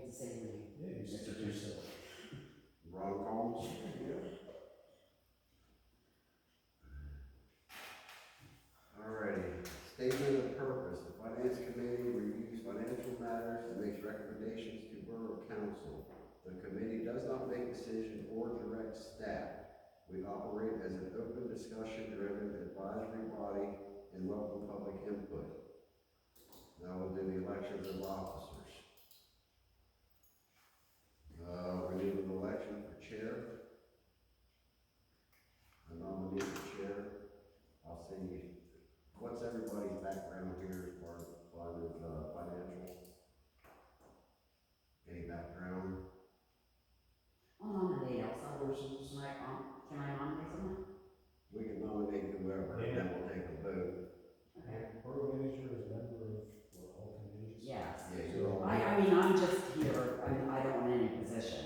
the same way. Yeah, you said yourself. Ron Combs? Alrighty, statement of purpose, the finance committee reviews financial matters and makes recommendations to borough council. The committee does not make decisions or direct staff. We operate as an open discussion-driven advisory body and welcome public input. Now we'll do the elections of officers. We need an election for chair. I nominate the chair. I'll see, what's everybody's background here as far as financial? Any background? I'll nominate Elsa. Versus. Can I nominate someone? We can nominate whoever, and then we'll take a vote. Okay. Borough manager is a member of all committees. Yes. Yeah, you're all. I mean, I'm just here, I don't want any position.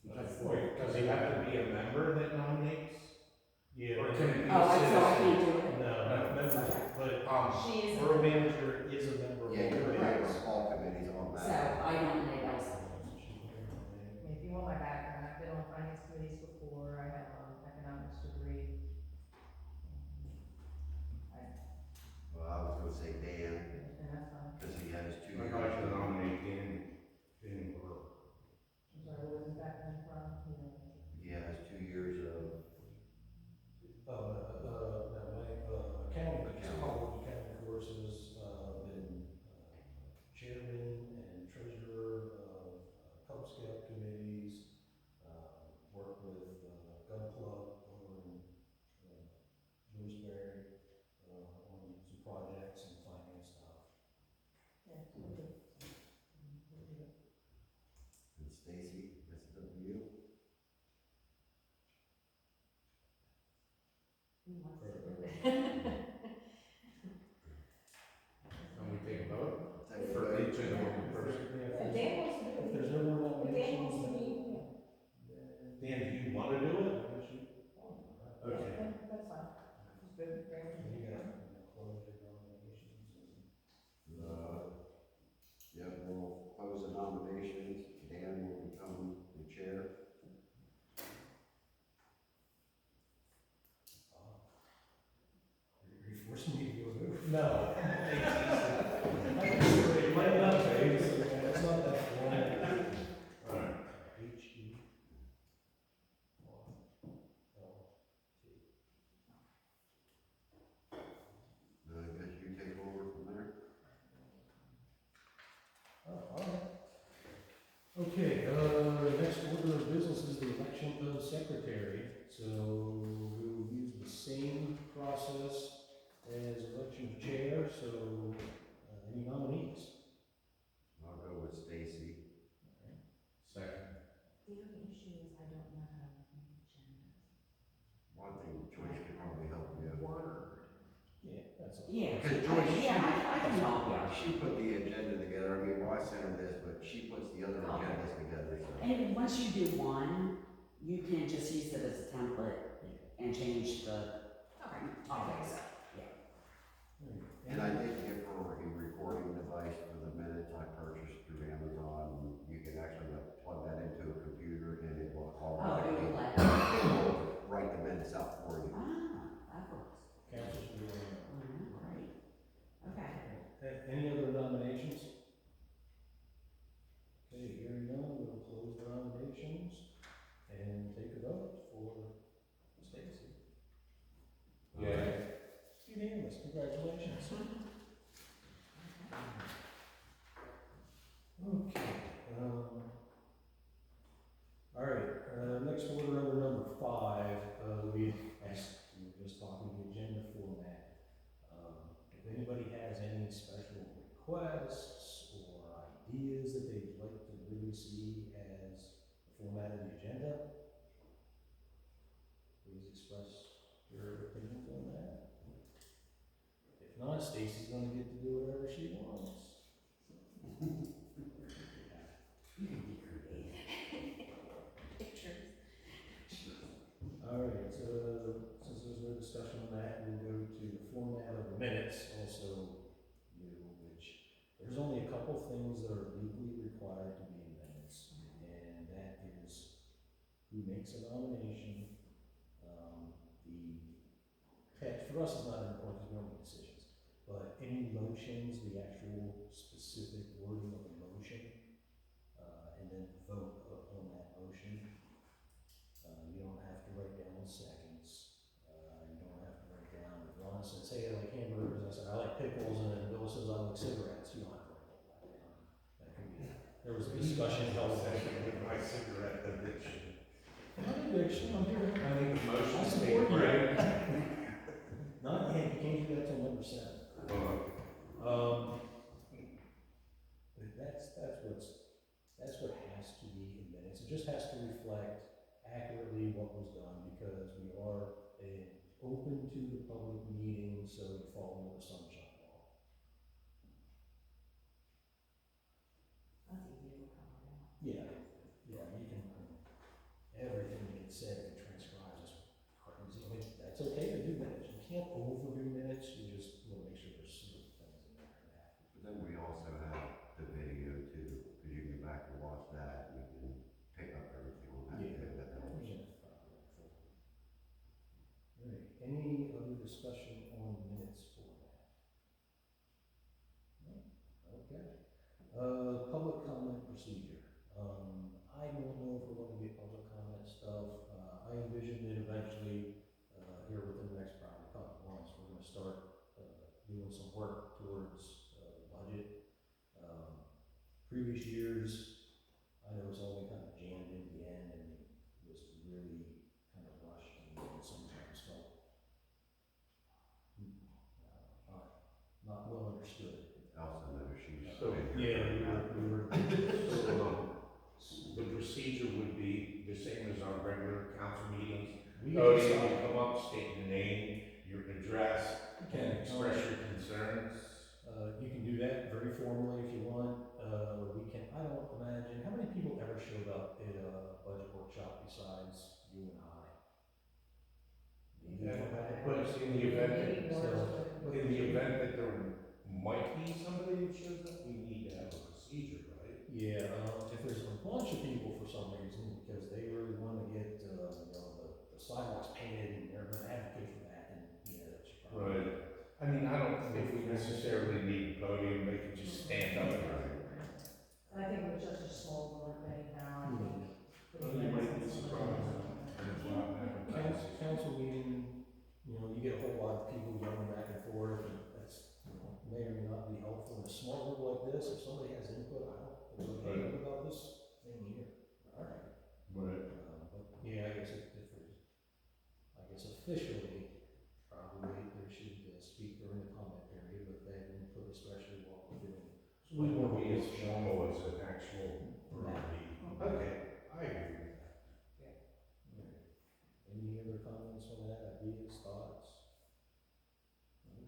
Wait, does he have to be a member that nominates? Yeah. Or can it be Oh, a so I citizen? can't do it? No, not members, but She is. borough manager is a member of all Yeah, you're a committees. member of all committees on So that. I nominate Elsa. If you want my background, I've been on finance committees before, I have an economics degree. Well, I was gonna say Dan, And that's fine. because he has 2 I'd years. like to nominate Dan Burrow. I'm sorry, where was his background from? He has 2 years of, accounting, college accounting courses, been chairman and treasurer of Cub Scout committees, worked with gun club over in Lewisberry, on some projects and finance stuff. Yeah, absolutely. and Stacy, SW. Who wants to do it? Can we take a vote? Take a For vote. each and every person? If Dan wants to do If it. there's no more If Dan wants to nominations, be, Dan, do you want to do it? Okay. that's fine. Just good, great. You gotta close your nominations. Yeah, we'll close the nominations. Dan will become the chair. Are you forcing me to do a move? No. It might not be, it's not that long. Alright. H-E. I guess you take over from there. Oh, all right. Okay, next order of business is the election of secretary. So we will use the same process as election of chair, so any nominees? I'll go with Stacy. Second. The only issue is I don't know how to make agendas. One thing Joyce could probably help you. Yeah, that's all. Yeah, Because Joyce, I can help you. she put the agenda together. I mean, well, I sent her this, but she puts the other Okay. agendas together, so. And once you do one, you can just use it as a template and change the topics. And I did give her a recording device for the minutes I purchased through Amazon. You can actually plug that into a computer and it will Oh, automatically, you will let. it will write the minutes out for you. That works. Council's doing. Great. Okay. Any other nominations? Okay, hearing none, we'll close the nominations and take a vote for Stacy. Yeah. Unanimous, congratulations. Okay, all right, next order under number 5, we were just talking the agenda format. If anybody has any special requests or ideas that they'd like to really see as the format of the agenda, please express your opinions on that. If not, Stacy's gonna get to do whatever she wants. You can be creative. Pictures. All right, so since there's no discussion on that, we'll go to the format of the minutes, also new, which there's only a couple things that are legally required to be who makes a nomination. The text, for us, is not important because we don't make decisions, but any motions, the actual specific wording of the motion, and then vote on that motion. You don't have to write down seconds. You don't have to write down, if Ron says, hey, I like hamburgers, I said, I like pickles, and then Bill says, I like cigarettes, you don't have to write all that down. That could be, there was a discussion held With my cigarette addiction. not addiction, I'm here. I think the I motion is support you. great. Not yet, you can't do that till number 7. That's what has to be in minutes. It just has to reflect accurately what was done, because we are open to the public meeting, so you fall under the sunshine law. That's easy to accommodate. Yeah, you can, everything that gets said and transcribes is crazy. I mean, that's okay to do minutes. You can't overdo minutes, you just want to make sure there's certain things in there that have to. But then we also have the video too, because you can go back and watch that, and you can pick up everything on that too, that helps. Alright, any other discussion on minutes format? No? Okay. Public comment procedure. I don't know if we're going to get public comment stuff. I envision that eventually, here within the next probably couple months, we're going to start doing some work towards the budget. Previous years, I know it's only kind of jammed in the end, and it was really kind of rushed, and sometimes felt not well understood. Elsa knows she's. So, Yeah, we were. So, the procedure would be the same as our regular council meetings. We Oh, you decided- come up, state your name, your address, and express your concerns. You can do that very formally if you want. We can, I don't imagine, how many people ever showed up at a budget workshop besides you and I? But in the event Maybe that, more. in the event that there might be somebody who shows up, we need to have a procedure, right? Yeah, if there's a bunch of people for some reason, because they really want to get, the sidewalks painted and they're going to advocate for that, then yeah, that should probably. Right. I mean, I don't think we necessarily need a podium, they can just stand up and. And I think it was just a small group anyhow, I think. Well, you might be surprised. There's a lot of advertising. Council meeting, you get a whole lot of people yelling back and forth, and that's, may or may not be helpful. In a small group like this, if somebody has input, it's okay, what about this thing here? All right. Right. But yeah, I guess officially, probably there should speak during the comment period, but they have input, especially while we're doing. So we won't be as formal as an actual meeting. Okay, I agree with that. Right. Any other comments on that, ideas, thoughts?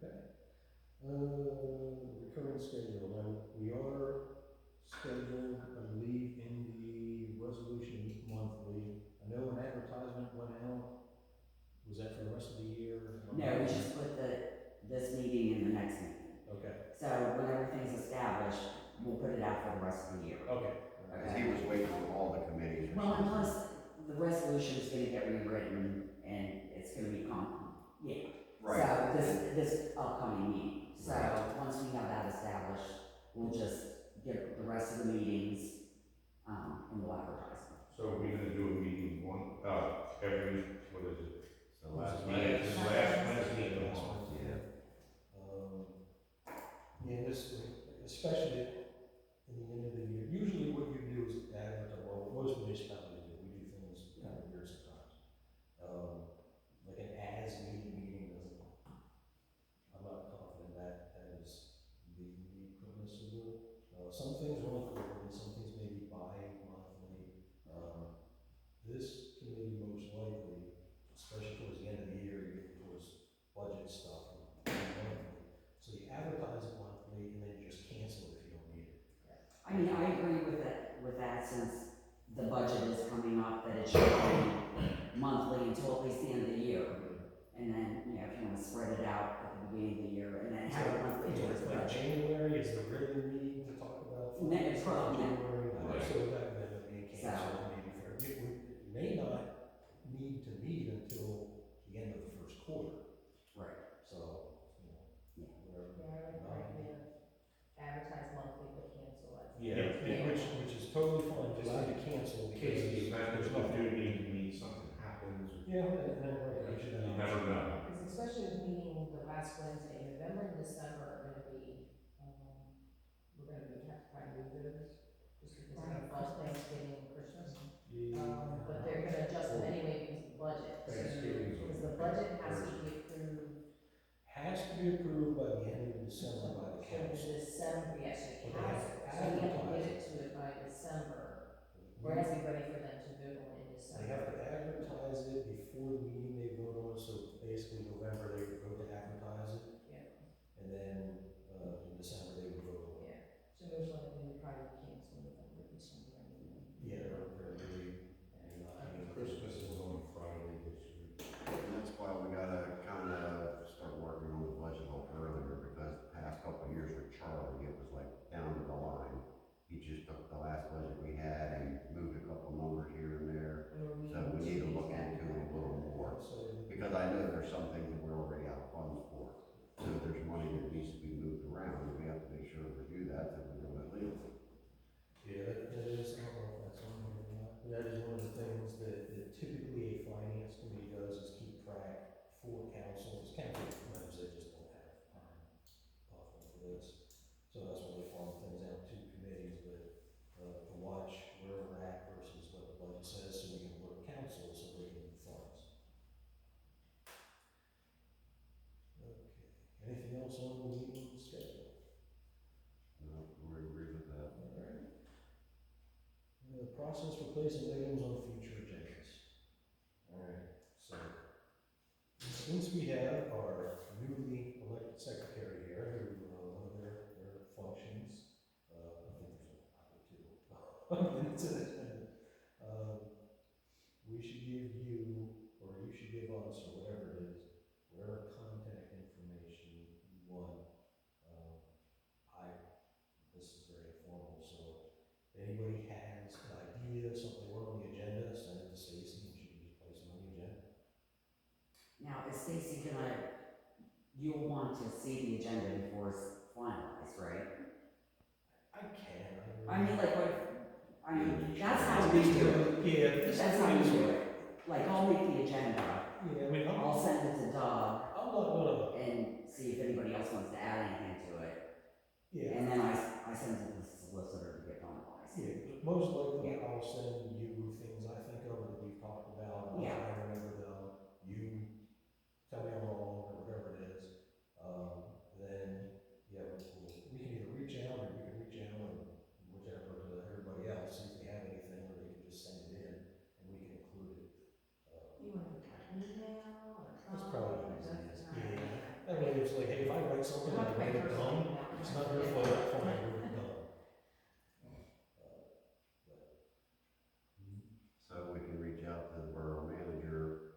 Okay. Recurring schedule, now, we are scheduled, I believe, in the resolution to meet monthly. I know an advertisement went out, was that for the rest of the year? No, we just put this meeting in the next meeting. Okay, So when everything's established, we'll put it out for the rest of the year. okay. Because he was waiting on all the committees. Well, and plus, the resolution is gonna get rewritten, and it's gonna be yeah. Right. So this upcoming meeting, so once we have that established, we'll just get the rest of the meetings, and we'll advertise them. So we're gonna do a meeting every, what is it? So last Wednesday. minute. Last Wednesday of the month. Yeah. Yeah, especially in the end of the year, usually what you do is advertise, well, most municipalities do, we do things kind of weird sometimes. Like an as-needed meeting doesn't, I'm not confident that is legally permissible. Some things run quarterly, some things maybe bi-monthly. This committee most likely, especially towards the end of the year, you get towards budget stuff, monthly. So you advertise it monthly and then you just cancel it if you don't need it. I mean, I agree with that since the budget is coming up, that it should be monthly until at least the end of the year. And then, if you wanna spread it out at the beginning of the year, and then have it monthly towards the Like budget. January is the regular meeting to talk about. It's probably- January, Right. so that may be canceled, maybe fair. It may not Yeah, and then, right, you should You have. never know. Because especially with meeting the last Wednesday, November and December are gonna be, we're gonna have to try to move those, just because of our fall Thanksgiving and Christmas. Yeah. But they're gonna adjust them anyway because of the budget. Thanksgiving's Because the budget has to be approved. Has to be approved by the end of December by the So council. December, yes, it But they has, have to so we have to get advertise it to it by December, or it has to be ready for them to vote on in They December. have to advertise it before the meeting they vote on, so basically November they would vote to advertise it. Yeah. And then, in December they would vote on it. Yeah, so most likely we probably cancel November, December anyway. Yeah, they're really, not having Christmas is on Friday this week. And that's why we gotta kinda start working on the budget a little earlier, because the past couple of years with Charlie, it was like down to the line. He just took the last budget we had and moved a couple numbers here and there, so we need to look into it a little more. So, Because I know there's some things that we're already out of funds for, so there's money that needs to be moved around, and we have to make sure we do that, so we know it legally. yeah, that is, I don't know if that's on here or not, but that is one of the things that typically a finance committee does, is keep track for council, because council members, they just don't have time often for this. So that's why they farm things out to committees, but, to watch where we're at versus what the budget says, so we can alert council, so they can move funds. Okay, anything else on the meeting schedule? No, we agree with that. All right. The process for placing items on future agendas. All right, so since we have our newly elected secretary here, who, one of their functions, I think there's a couple too, minutes in it, we should give you, or you should give us, or whatever it is, whatever contact information you want. This is very informal, so if anybody has an idea, something they want on the agenda, send it to Stacy and she can just place it on the agenda. Now, is Stacy you'll want to see the agenda before it's finalized, right? I can, I mean, like, what, I mean, that's how That's we do it. Yeah. That's how we do it. Like, I'll make the agenda, Yeah, I mean, I'll send it to Doug I'm not gonna, and see if anybody else wants to add anything to it. yeah, And then I send it to the solicitor to get finalized. yeah, most likely Yeah. I'll send you things I think of that we've talked about, I'll Yeah. try to remember them, you tell me I'm wrong, or whatever it is. Then, yeah, we can either reach out, or you can reach out, or whichever, to everybody else, see if they have anything, or they can just send it in, and we can include it. You want to put like email or That's phone? probably or easy. that's just Yeah. not- That way it's like, hey, if I write something and I Not my write it personal dumb, email. it's not your fault, fine, we're done. So we can reach out to the borough manager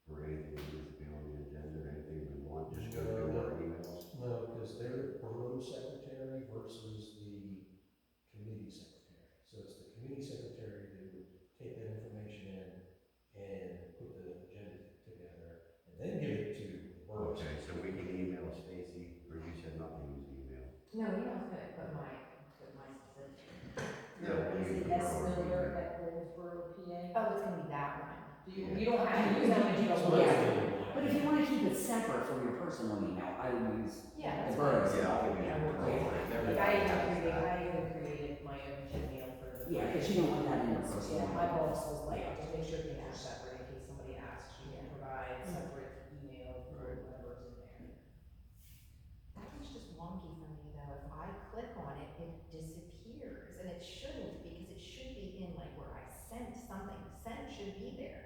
for anything that needs to be on the agenda, or anything we want, just go through our emails. No, because they're borough secretary versus the committee secretary. So it's the committee secretary that would take that information in and put the agenda together, and then give it to the borough. Okay, so we can email Stacy, or you said not to use email. No, email's good, but my specific. Yeah, Is we use it the S borough Miller email. at Goldsboro, PA? Oh, it's gonna be that one. You don't have to use that one if you That's don't what want I'm to. saying. But if you wanna keep it separate from your personal email, I would use Yeah, the that's borough. Yeah, I'll give you Yeah, the we're borough. great. Everybody Like has that. I even created my own Gmail for the. Yeah, because you don't want that in your personal. Yeah, my boss was like, Yeah. just make sure things are separate in case somebody asks, you can provide separate email for whatever's in there. That one's just wonky for me though, if I click on it, it disappears, and it shouldn't, because it should be in like where I sent something, send should be there.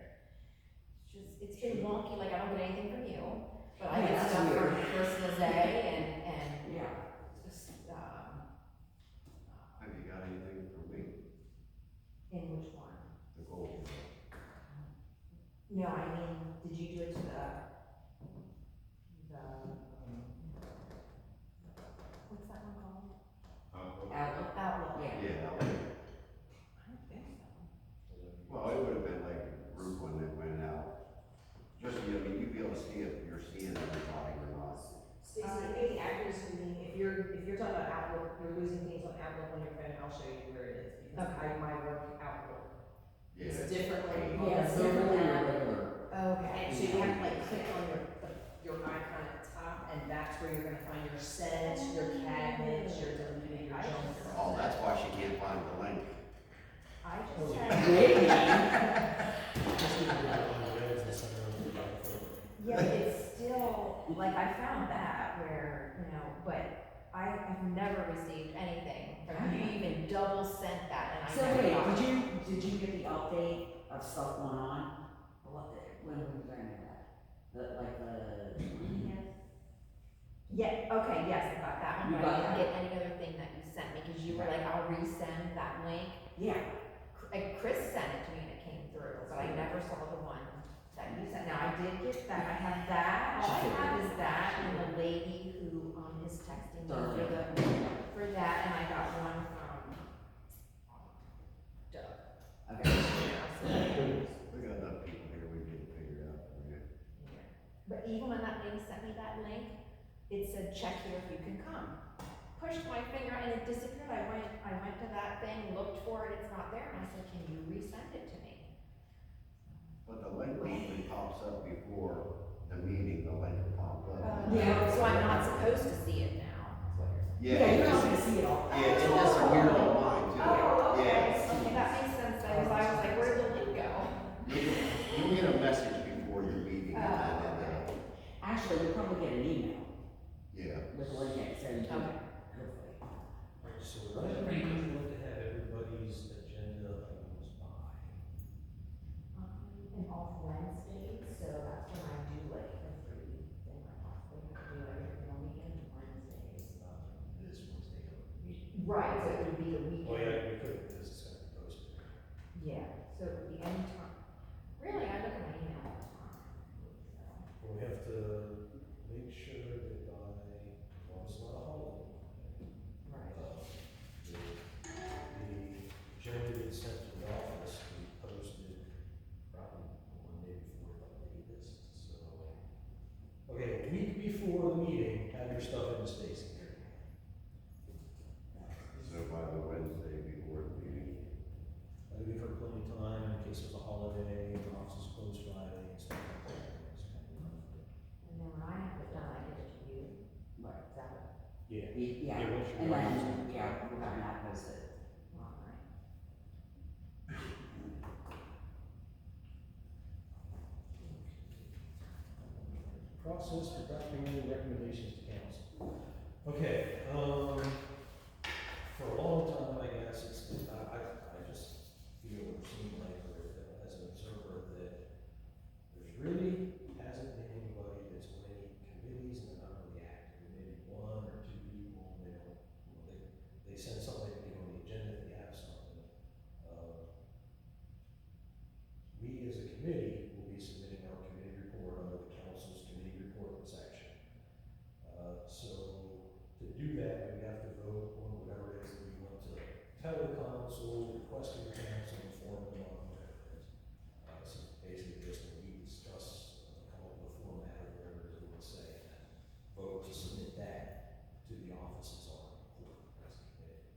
It's been wonky, like I don't get anything from you, but I Yeah, get that's stuff from weird. Personal Day and Yeah, just, Have you got anything for me? in which one? The gold. No, I mean, did you do it to the, what's that one called? Outlook, Outlook. yeah. Yeah, I don't think so. well, it would have been like a group one that went out. Just, I mean, you'd be able to see if you're seeing everybody or not. Stacy, any accuracy meaning, if you're talking about Outlook, you're losing things on Outlook on your phone, I'll show you where it is, because Okay. my work Outlook. Yeah. It's different when. Yeah, it's different than your regular have never received anything from you. You even double sent that, and I So never wait, got it. did you get the update of stuff going on? Or what, when were you doing that? Like the 20th? Yeah, okay, yes, I got that one, You but I got didn't that? get any other thing that you sent me, cause you were like, I'll resend that link. Yeah. Chris sent it to me and it came through, but I never saw the one that you sent. Now, I did get that, I have that, all I have is that and the lady who, is texting me for that, and I got one from Doug. Okay. We got enough people here, we can figure it out for you. But even when that lady sent me that link, it said, check here if you can come. Pushed my finger and it disappeared. I went to that thing, looked for it, it's not there, and I said, can you resend it to me? But the link usually pops up before the meeting, the link will pop up. Yeah. So I'm not supposed to see it now, is what you're saying? Yeah, you're not gonna see it all. Yeah, it disappeared on mine too. Oh, okay, Yeah. okay, that makes sense, then, 'cause I was like, where'd the link go? You'll get a message before your meeting. Okay. Actually, you'll probably get an email Yeah. with the link in, so you can, Okay. hopefully. So when do we want to have everybody's agenda items by? And off Wednesdays, so that's when I do like everything I possibly have to do, like every weekend, Wednesdays. This Wednesday, meeting. Right, so it would be the Oh, weekend. yeah, we could, because it's gonna be posted. Yeah, so it would be any time. Really, I look at my email all the time. Well, we have to make sure that by, well, it's not a holiday. Right. The agenda gets sent to the office, we posted probably one day before the latest, so. Okay, a week before the meeting, have your stuff in the Stacy area. So by the Wednesday before the meeting. I give her plenty of time in case there's a holiday, the office is closed Friday, and stuff like that. And then when I have it done, I give it to you. Right. Is that what? Yeah. Yeah, once you're and done, then, yeah, we're having that posted. All right. Process for documenting recommendations to council. Okay, for a long time, I guess, I just feel or seem like, as an observer, that there's really hasn't been anybody that's on any committees and they're not really active. Maybe one or two people, they don't, they send something to get on the agenda if they have something. We as a committee will be submitting our committee report under the council's committee report section. So to do that, we have to vote on whatever it is that we want to tell the council, request of the council, inform them on, whatever it is. So basically just when we discuss, come up with a format or whatever it is we want to say, and then vote to submit that to the offices on our report as a committee.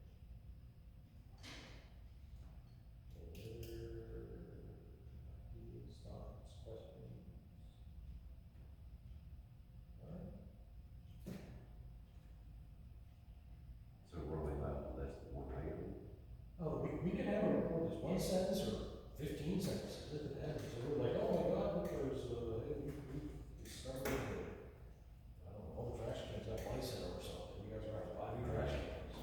Any other ideas, thoughts, questions? All right. So we're only allowed to list one item. Oh, we can have a report that's one sentence or 15 sentences, it depends. So we're like, oh my God, look, there's, hey, we discovered that, I don't know, all the trash cans got lice in them or something. You guys are gonna buy new trash cans.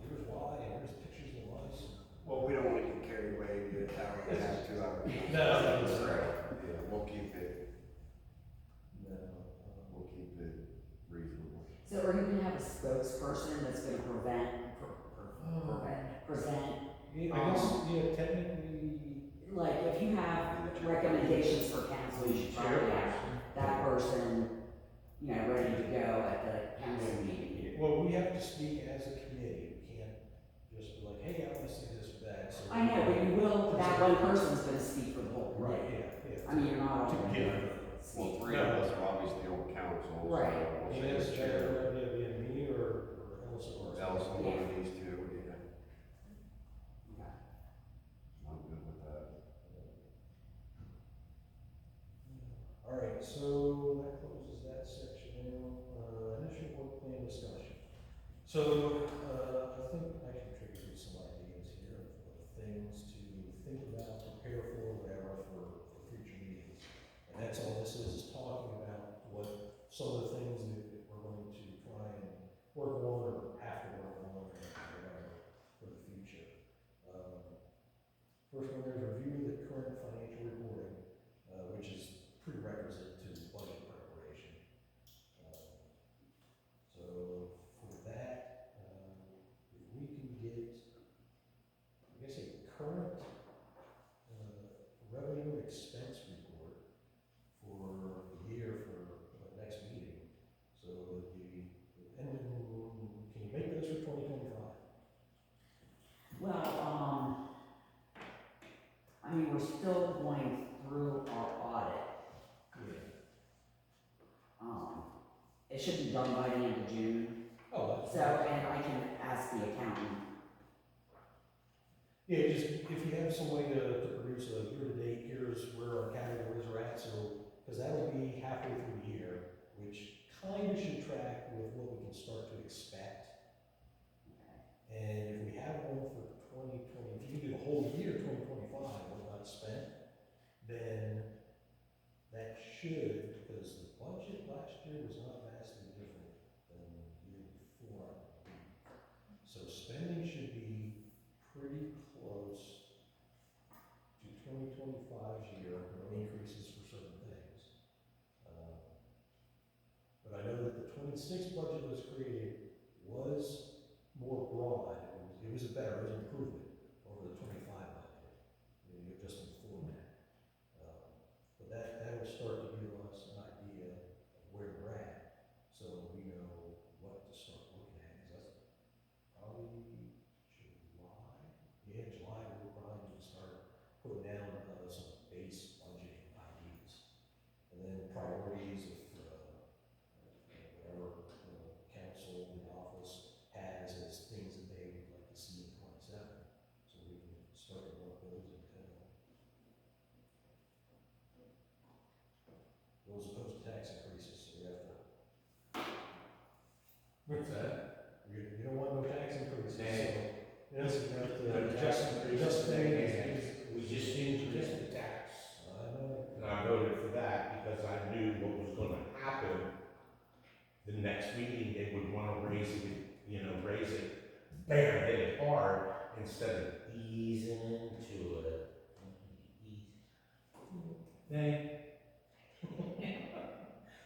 Here's why, and here's pictures of the lice. Well, we don't want to get carried away, get an hour and a half, 2 hours. No, that's right. Yeah, we'll keep it reasonable. So are you gonna have a spokesperson that's gonna present, Yeah, I guess, yeah, technically. like, if you have recommendations for council, you should probably have that person, you know, ready to go at the council meeting. Well, we have to speak as a committee, we can't just be like, hey, I want to see this or that. So I know, but you will, that one person's gonna speak for the whole Right, committee. yeah. I mean, you're not all To gonna give. Well, speak. 3 of us are obviously on council. so Right. we'll And say that's the chair. better idea being me or else or. Else on one of these two, yeah. Okay. I'm good with that. All right, so that closes that section now. Initial work plan discussion. So, I think I can trigger some ideas here of things to think about, prepare for, whatever, for future meetings. And that's all this is talking about what some of the things that we're going to try and work on or have to First one there is review the current financial reporting, which is prerequisite to budget preparation. So for that, if we can get, I guess, a current revenue expense report for the year for next meeting. So and then, can you make those for 2025? Well, I mean, we're still going through our audit. Yeah. It should be done by the end of June, Oh, that's. so, and I can ask the accountant. Yeah, just if you have some way to produce a year-to-date, here's where our categories are at, so, because that'll be halfway through the year, which kind of should track with what we can start to expect. And if we have one for 2020, if you do the whole year, 2025, what got spent, then that should, because the budget last year was not vastly different than the year before, I believe. So spending should be pretty close to 2025's year, increases for certain things. But I know that the 26 budget was created was more broad. It was an improvement over the 25 budget, just in format. But that will start to give us an idea of where we're at, so we know what to start looking at. Because that's probably July. Yeah, July we'll probably need to start putting down some base budgeting ideas, and then priorities of whatever council in the office has as things that they would like to see in 27, so we can start to work those into those opposed to tax increases, so we have to. What's that? You don't want no tax increases, so, Nay. yes, you have The to tax increase, just we just increased the tax. I know. And I voted for that because I knew what was gonna happen. The next meeting, they would wanna raise it, bam, hit it hard, instead of easing into it. Nay.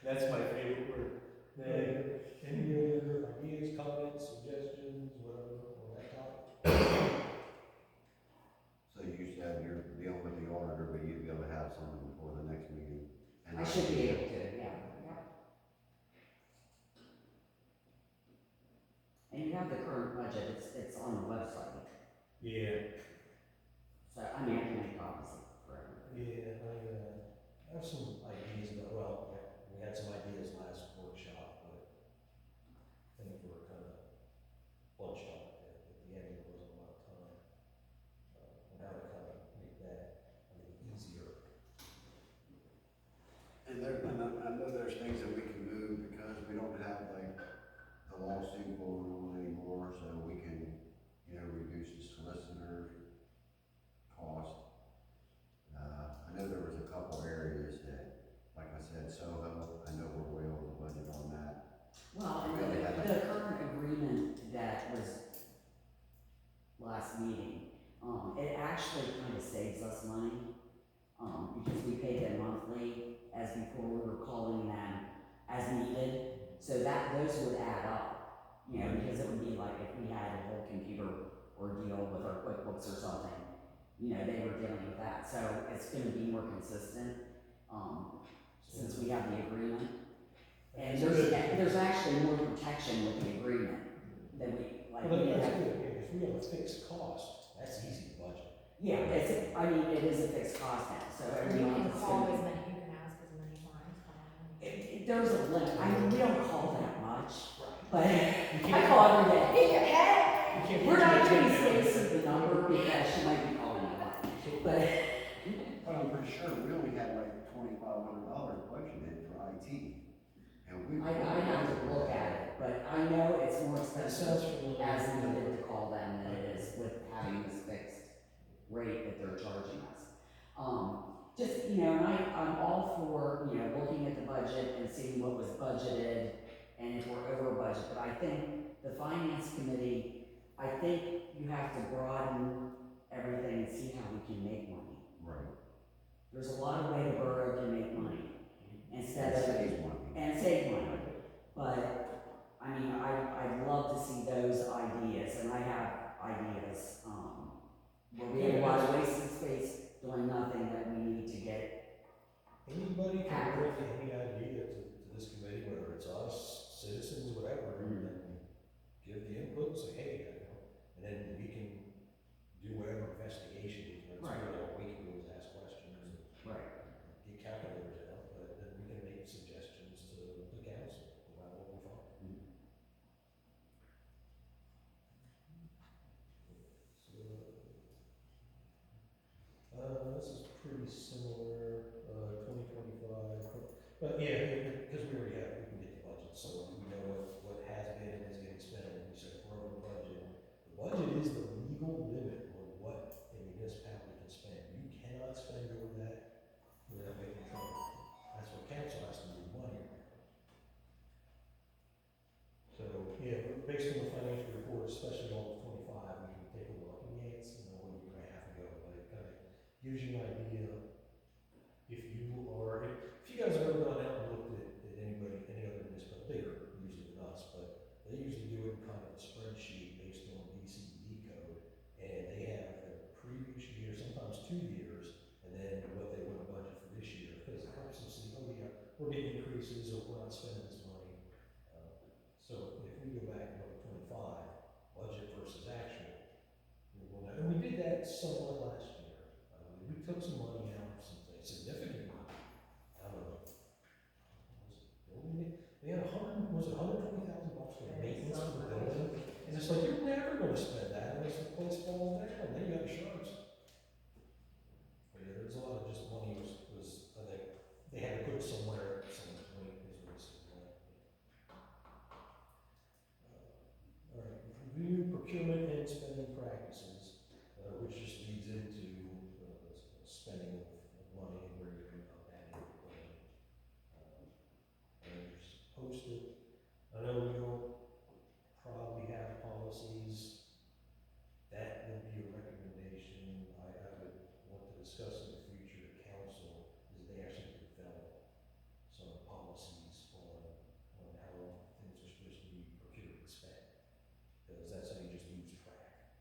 That's my favorite word. Nay. Any other ideas, comments, suggestions, whatever, on that topic? So you said you're dealing with the auditor, but you'd be able to have something before the next meeting? And I should be able to, yeah. And you have the current budget, it's on the website. Yeah. So, I mean, I can make copies for everybody. Yeah, I have some ideas about, well, we had some ideas last workshop, but I think we were kind of bunched up at the end, there wasn't a lot of time. On how to kind of make that easier. And I know there's things that we can move because we don't have like the lawsuit going on anymore, so we can, reduce the solicitor cost. I know there was a couple areas that, like I said, Soho, I know we're way over the budget on that. Well, We only had and the current agreement that was last meeting, it actually kind of saves us money, because we pay them monthly, as before we were calling them as needed, so that those would add up, because it would be like if we had a whole computer ordeal with our QuickBooks or something, they were dealing with that, so it's gonna be more consistent, since we have the agreement. And there's actually more protection with the agreement than we, like, Well, we that's have. good, yeah, if we have a fixed cost, that's easy to budget. Yeah, it is a fixed cost now, so You every month can it's call gonna as be. many, you can ask as many times. There's a limit, I mean, we don't call that much, but You I call every day. You can't We're put not your doing agenda space of the number because she might be calling a lot, but, But I'm pretty sure we only had like $2,500 budgeted for IT. And we. I have to look at it, but I know it's more That sounds expensive familiar. as needed to call them than it is with having this fixed rate that they're charging us. Just, and I'm all for, looking at the budget and seeing what was budgeted and if we're over budget, but I think the finance committee, I think you have to broaden everything and see how we can there's a lot of ways the borough can make money instead of, Saves money. and save money. But, I mean, I'd love to see those ideas, and I have ideas, where we have a lot of wasted space doing nothing that we need to get. Anybody can bring any idea to this committee, whether it's us, citizens, whatever, and then give the input, say, hey, you know, and then we can do whatever investigation, that's Right. really all we can do is ask questions and Right. get calculators out, but then we can make suggestions to the council about what we find. So, this is pretty similar, 2025, but yeah, because we already have, we can get the budget, so we know what has been and is getting spent, and we said we're over the budget. The budget is the legal limit on what a municipality can spend. You cannot spend over that without making trouble. That's what council has to move money around. So, yeah, based on the financial report, especially on 25, we can take a look, and yeah, it's, you know, a year and a half ago, but it kind of gives you an idea if you are, if you guys have ever gone out and looked at anybody, any other municipal, bigger usually than us, but they usually do it in kind of a spreadsheet based on DCD code, and they have the previous year, sometimes 2 years, and then what they want to budget for this year, because it helps them see, oh yeah, we're getting increases, or we're not spending this money. So if we go back and look at 25, budget versus actual, we will know. And we did that somewhat last year. We took some money out of some things, significant money. I don't know. They had was it $120,000 for maintenance for the building? And it's like, you're never gonna spend that unless the place falls down, then you got insurance. But yeah, there's a lot of just money was, I think, they had to put it somewhere at some point, is what it seemed like. All right, review procurement and spending practices, which just leads into spending of money and where you're going to add in the budget. And just post it. I know we don't probably have policies. That would be a recommendation I would want to discuss in the future to council, is they actually develop some policies on how things are supposed to be procured and spent. Because that's how you just lose track.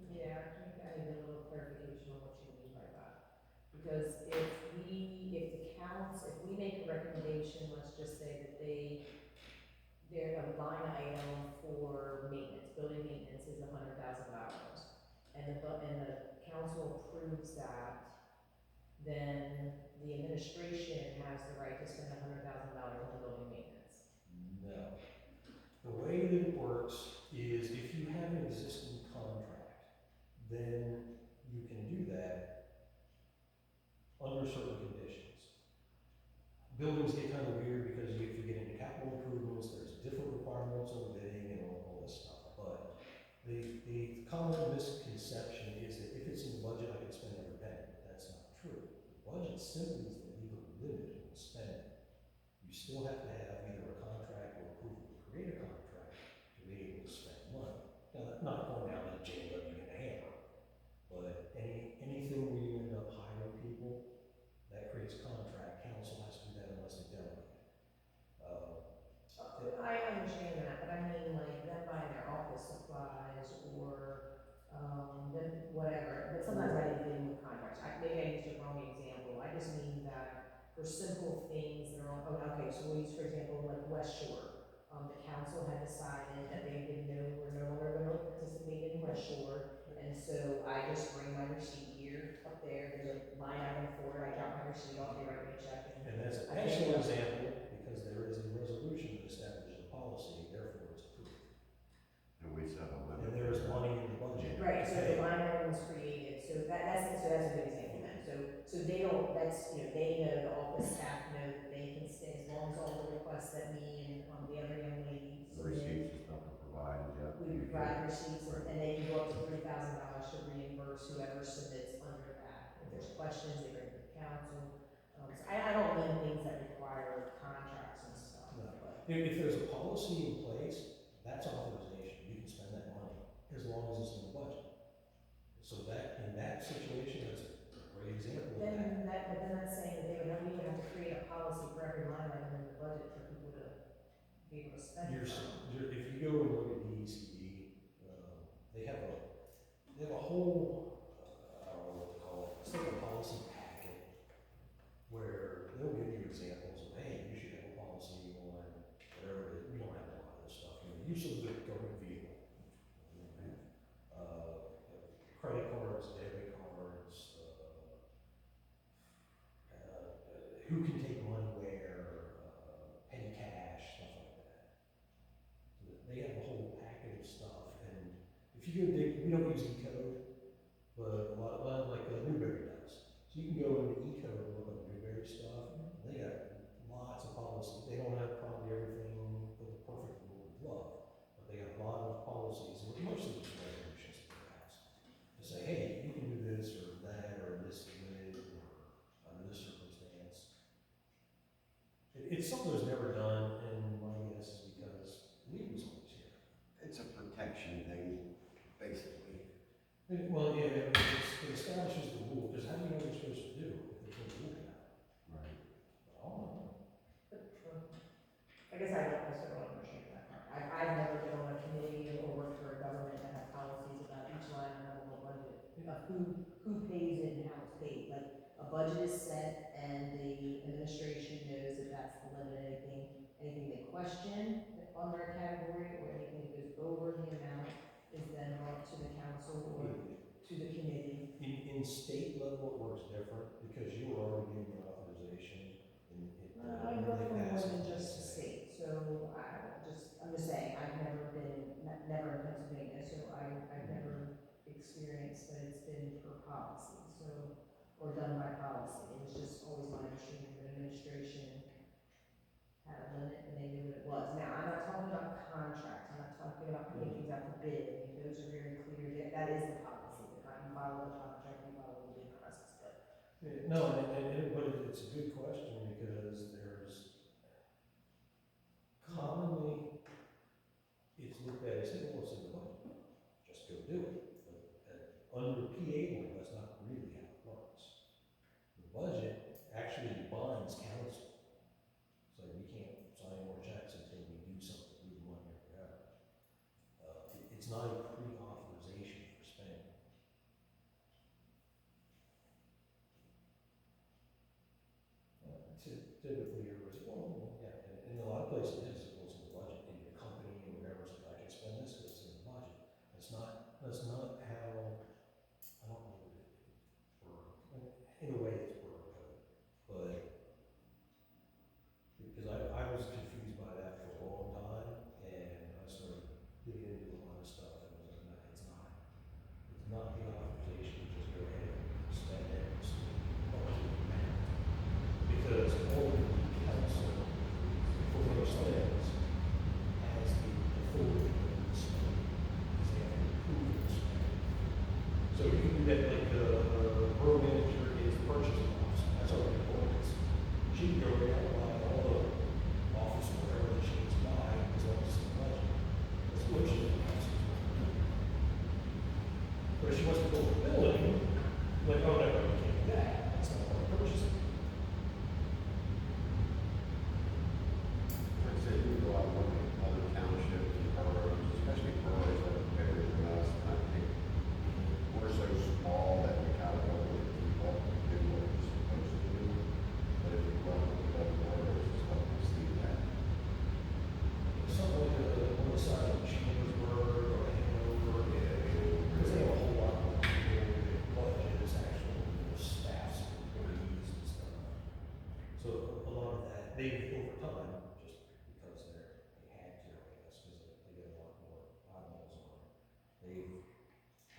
Yeah, I need a little clarification on what you mean by that. Because if we make a recommendation, let's just say that their line item for maintenance, building maintenance is $100,000. And the council approves that, then the administration has the right to spend $100,000 on building maintenance. No. The way that it works is if you have an existing contract, then you can do that under certain conditions. Buildings get kind of weird because if you get into capital improvements, there's different requirements on bidding and all this stuff. But the common misconception is that if it's in the budget, I can spend every penny. But that's not true. The budget simply is the legal limit on spending. You still have to have either a contract or approval to create a contract to be able to spend money. Now, that's not going down to jail and you get a hammer, but anything where you end up hiring people, that creates a contract. Council has to do that unless they delegate. I understand that, but I mean like them buying their office supplies or them whatever. But sometimes I didn't deal with contracts. Maybe I used the wrong example. I just mean that for simple things that are on. Okay, so we'll use for example like West Shore. The council had decided that we're no longer going to participate in West Shore, and so I just bring my receipt here up there. There's a line item for it. I drop my receipt off. They write me a check. And that's an excellent example because there is a resolution that establishes a policy, therefore it's approved. And we set a limit. And there is money in the budget. Right, so the line item was created, so that's a good example then, so they don't, that's, they know, the office staff know that they can stay, as long as all the requests that me and, the other young lady The submit. receipts and stuff are provided, yeah. We provide receipts, and they can go up to $3,000 to reimburse whoever submits under that. If there's questions, they bring it to the council, so I don't mean things that require contracts and stuff, No. but. If there's a policy in place, that's authorization, you can spend that money, as long as it's in use of the government vehicle. Credit cards, debit cards, who can take money where, petty cash, stuff like that. So they have a whole packet of stuff, and if you go dig, we don't use E-code, but a lot, well, like Newberry does. So you can go into E-code and look up Newberry stuff, and they got lots of policies. They don't have probably everything with the perfect rule of law, but they got a lot of policies, and mostly just resolutions to the house. To say, hey, you can do this or that, or this way, or under this circumstance. It's something that's never done, and my guess is because Lee was always here. It's a protection thing, basically. Well, yeah, it establishes the rule, because how do you know what you're supposed to do if there's no rule about it? Right. I don't know. I guess I still don't understand that part. I've never been on a committee or worked for a government that had policies about each line item of a budget, of who pays it and how it's paid. Like, a budget is set and the administration knows that that's the limit. Anything they question under a category or anything that goes over the amount is then brought to the council or to the committee. In state level, it works different, because you were already given the authorization, and it. I work for more than just the state, so I'm just saying, I've never been, never in Pennsylvania, so I've never experienced that it's been per policy, so, or done by policy. It was just always my understanding that administration had a limit and they knew what it was. Now, I'm not talking about contracts, I'm not talking about putting things out to bid. I mean, those are very clear, that is the policy. You follow the contract, you follow the bid process, but. Yeah, no, but it's a good question, because there's commonly, it's looked at as, hey, well, it's in the budget, just go do it. But under PA law, that's not really how it works. The budget actually binds council. So we can't sign more checks until we do something with the money or whatever. It's not a pre-authorization for spending. Typically, it was, well, yeah, and in a lot of places, it is, it goes in the budget, in your company or whatever, it's like, I can spend this, because it's in the budget. That's not how, I don't know, in a way, it's borough code, but, because I was confused by that for a long time, and I started digging into a lot of stuff, and I was like, no, it's not the authorization, to just go ahead and spend it, it's the budget amount. Because only the council, for those things, has the authority to spend, because they have to approve the spending. So you can do that, like the borough manager is the purchasing officer, that's already the ordinance. She can go right out and buy all the office or whatever that she needs to buy, as long as it's in the budget. That's what she does. But if she wants to build a building, like, oh, no, you can't do that, that's not part of purchasing. Like I said, you go out and look at other townships and boroughs, especially boroughs that are bigger than us, and I think we're so small that we kind of don't really keep up and do what we're supposed to do. But if you go out and look at other boroughs and stuff, you see that. Something like one of the size of Chambersburg or Hanover, because they have a whole lot more people, budgets, actual staffs, employees and stuff. So a lot of that, they've over time, just because they had to, I guess, because they get a lot more eyeballs on it. They've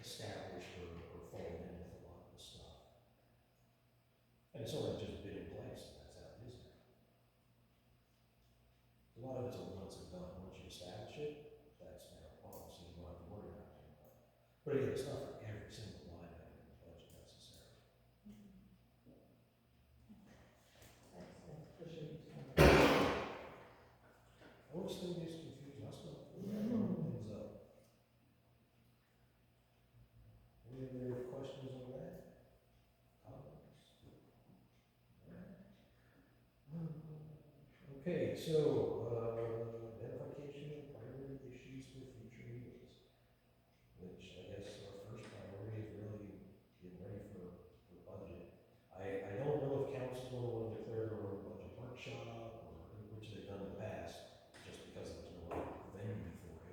established or fallen in with a lot of the stuff. And it's only just been in place, and that's how it is now. A lot of it's a once and done. Once you establish it, that's now policy. You don't have to worry about it anymore. But again, it's not for every single line item in the budget necessarily. I always still get confused. I still things up. Any other questions on that? Comments? Okay, so, identification of priority issues for future meetings, which I guess our first priority is really getting ready for budget. I don't know if council's gonna want to declare their own budget workshop, or which they've done in the past, just because there's no other venue for it.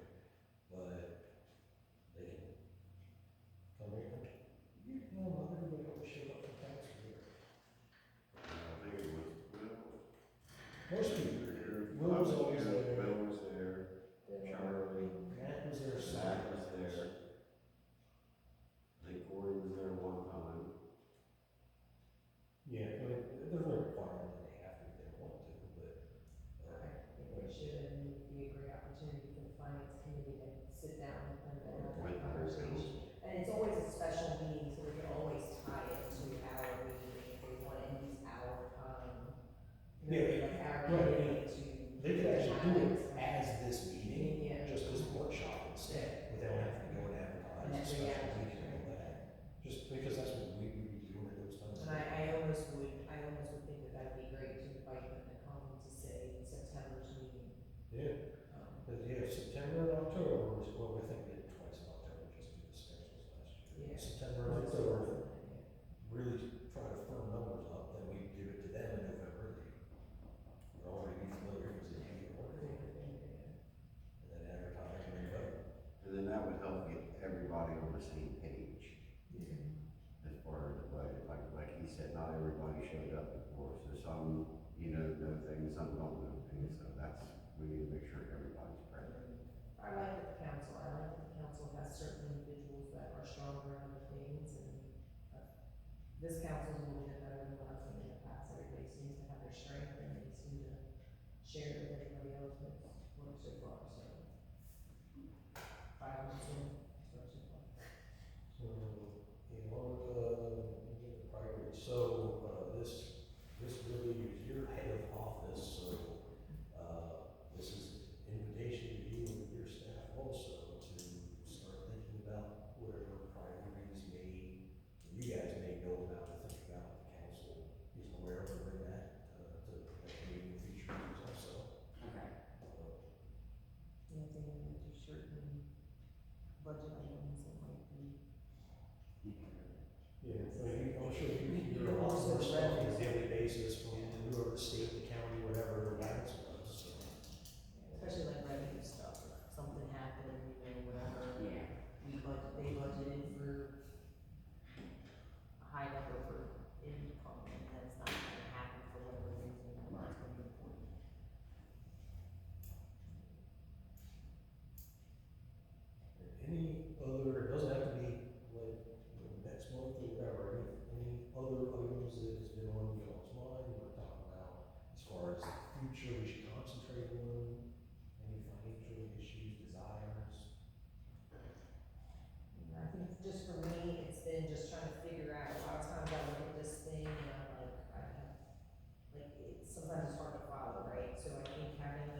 Yeah, like our right. committee to. They could actually do it highlight as this meeting, Yeah. just as a workshop instead, without having to go and advertise a special meeting and all that. Just because that's what we would be doing at those times. And I almost would think that that'd be great to invite them to come to say September's meeting. Yeah, Um, but yeah, September and October was, well, I think we did it twice in October, just due to schedules last year. Yeah. September and October, really try to firm numbers up, then we give it to them in November. They're already familiar because they do the work. And then advertise and then vote. And then that would help get everybody on the same page as far as the budget. Like he said, not everybody showed up before, so some, know things, some don't know things, so we need to make sure everybody's present. I like that the council has certain individuals that are stronger in other things, and this council is a little bit better than what I've seen in the past. Everybody seems to have their strength, and they seem to share it with everybody else, and it's worked so far, so. 5 months in, it's worked so far. So, the priorities, so, this really is your head of office, so, this is an invitation to you and your staff also to start thinking about whatever priorities you guys may know about or think about, the council is aware of or bring that, to the meeting in future meetings also. Okay. Yeah, I think we need to do certain budget items that might be. Yeah, I mean, I'm sure you hear a lot more stuff on a daily basis from whoever, state, the county, whatever, the council does, so. Especially like revenue stuff, if something happened, whatever. Yeah. They budgeted for a high number for income, and that's not gonna happen for whatever reason, that's gonna be important. Any other, it doesn't have to be like next month or whatever, any other items that has been on y'all's mind, you wanna talk about as far as the future we should concentrate on, any financial issues, desires? I think just for me, it's been just trying to figure out, a lot of times I look at this thing and I'm like, sometimes it's hard to follow, right? So I think having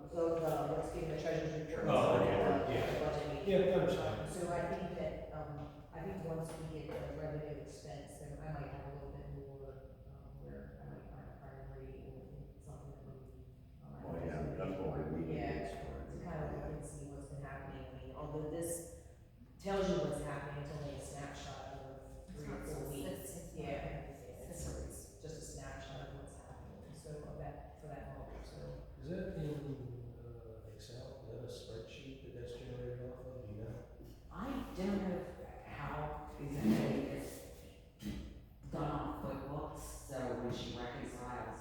what's given the treasurer's report. Oh, okay, the yeah. budget meeting. Yeah, I understand. So I think that, once we get the revenue expense, then I might have a little bit more, where I might find a priority or think something that would be. Well, yeah, that's what we need to Yeah, get started. to kind of look and see what's been happening. I mean, although this tells you what's happening, it's only a snapshot of 3 or 4 weeks. Yeah, it's just a snapshot of what's happening, so of that, for that moment, so. Is that in, Excel, is that a spreadsheet that's generated off of, do you know? I don't know how exactly it's done on QuickBooks, so when she reconciles,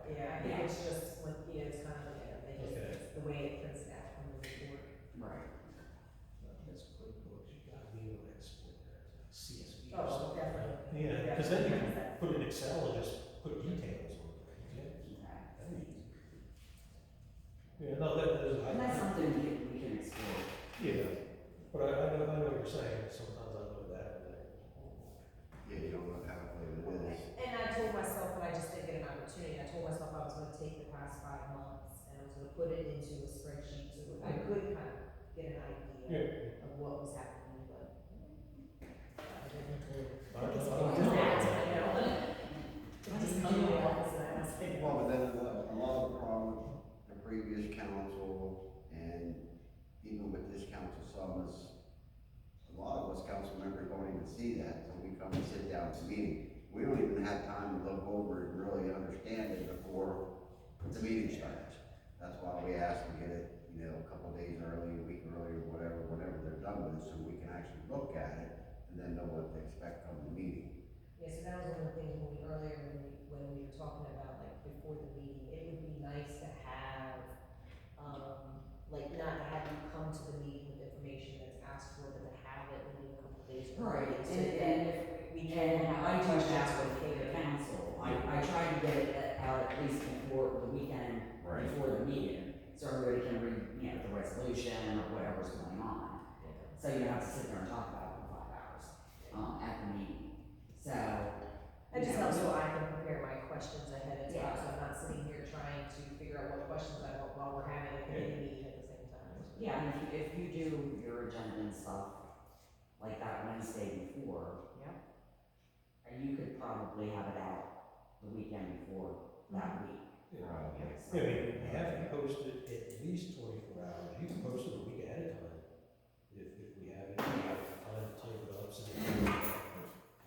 Yeah, I think it's just, like, it's kind of, Okay. it's the way it prints it out from the report. right. That's QuickBooks, you gotta be able to export that to CSV or Oh, something. definitely. Yeah, because then you can put it in Excel and just put details on it, yeah, Okay. that'd be easy. Yeah, no, that is. And that's something we can explore. Yeah, but I know what you're saying, sometimes I look at that and think, Yeah, you don't know how it is. And I told myself, and I just didn't get an opportunity, I told myself I was gonna take the past 5 months and I was gonna put it into a spreadsheet so that I could kind of get an idea yeah. of what was happening, but. I didn't. I don't It's know. always that, you know? I just come to the office and I was like, Well, but then a lot of the problem with the previous council and even with this council, a lot of us council members don't even see that until we come and sit down at the meeting. We don't even have time to look over and really understand it before the meeting starts. That's why we ask to get it, a couple days early, a week early, or whenever they're done with it, so we can actually look at it and then know what to expect from the meeting. yeah, so that was one of the things when we were talking about, like, before the meeting, it would be nice to have, not to have you come to the meeting with information that's asked for, but to have it maybe a couple days early. Right, So and that if we can have I do questions that for with the council, I try to get it out at least before the weekend, Right. before the meeting, so everybody can read, the resolution or whatever's going on. So you don't have to sit there and talk about it for 5 hours, at the meeting, so. It just helps so I can prepare my questions Yeah, and if you do your agenda and stuff like that Wednesday before, you could probably have it out the weekend before that week. Right. So- Yeah, I mean, you have to post it at least 24 hours. You can post it a week ahead of time. If we have it, we have time to type it up. So,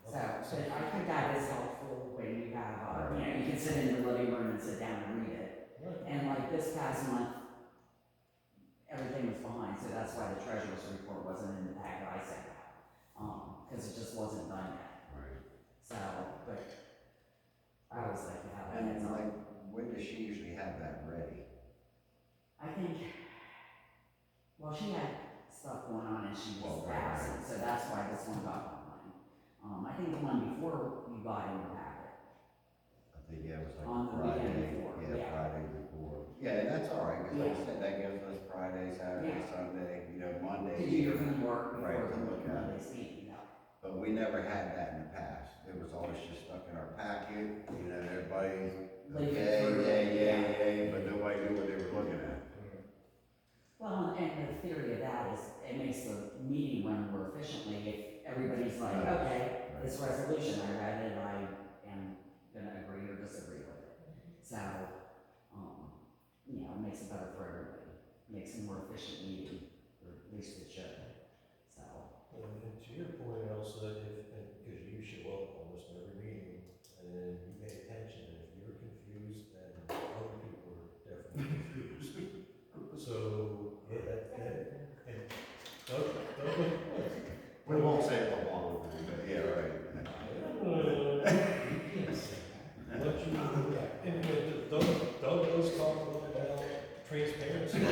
but I think that is helpful when you have, you can sit in your living room and sit down and read it. Right. And like this past month, everything was behind, so that's why the treasurer's report wasn't in the packet I sent out. Cause it just wasn't done yet. Right. So, but I always like to have that And heads up. like, when does she usually have that ready? I think, well, she had stuff going on and she was Well, right, absent, so that's why this one got online. I think the one before you got in the packet. I think, yeah, it was like On the Friday. weekend before, yeah. Friday before. Yeah, and that's all right, because like I Yeah. said, that gives us Friday, Saturday, Yeah. Sunday, Monday. To do your homework Right, before to the look at it. Monday's meeting, yeah. But we never had that in the past. It was always just stuck in our packet, everybody, Leaf it yay, through. yay, but nobody knew what they were looking at. Well, and the theory of that is it makes the meeting run more efficiently if everybody's like, Right. okay, Right. this resolution, I read it, I am gonna agree or disagree with it. So, it makes it better for everybody, makes it a more efficient meeting, or at least it should, so. And to your point, also, because you show up almost every meeting, and you pay attention, and if you're confused, then other people are definitely confused. So, yeah, and We won't say it for long, but yeah, right. Doug does talk a lot about transparency, so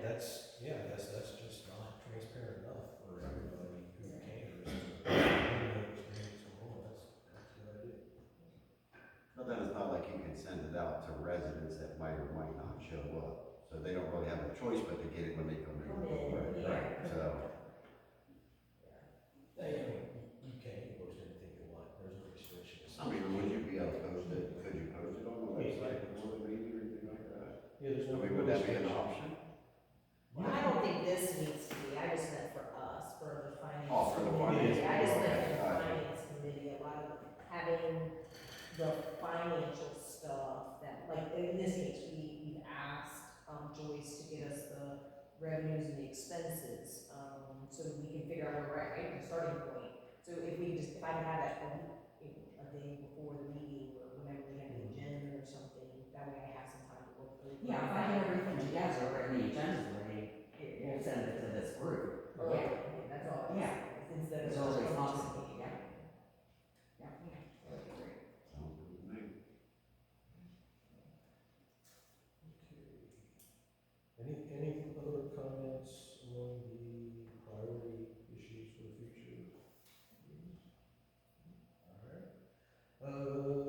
that's just not transparent enough for everybody who cares. That's a good idea. But then it's not like you can send it out to residents that might or might not show up. So they don't really have a choice but to get it when they come in. Right, so. You can't post anything you want, there's no restrictions. I mean, would you be able to post it? Could you post it on the website before the meeting or anything like that? Yeah, there's I no. mean, would that be an option? I don't think this needs to be, I just meant for us, for the finance. Oh, for the committee. finance. I just meant Okay, for the gotcha. finance committee, a lot of having the financial stuff that, like, in this case, we've asked, Joyce to get us the revenues and the expenses, so that we can figure out where we're at, right, the starting point. So if I could have that a day before the meeting, or whenever we have the agenda or something, that way I have some time to look through. Yeah, if I get everything together and the agenda's ready, we'll send it to this group. Oh, yeah, that's all. Yeah. Instead of It's just always coming to possible, the meeting. yeah. Yeah, that would be great. Sounds good to me. Okay. Any other comments on the priority issues for the future? All right.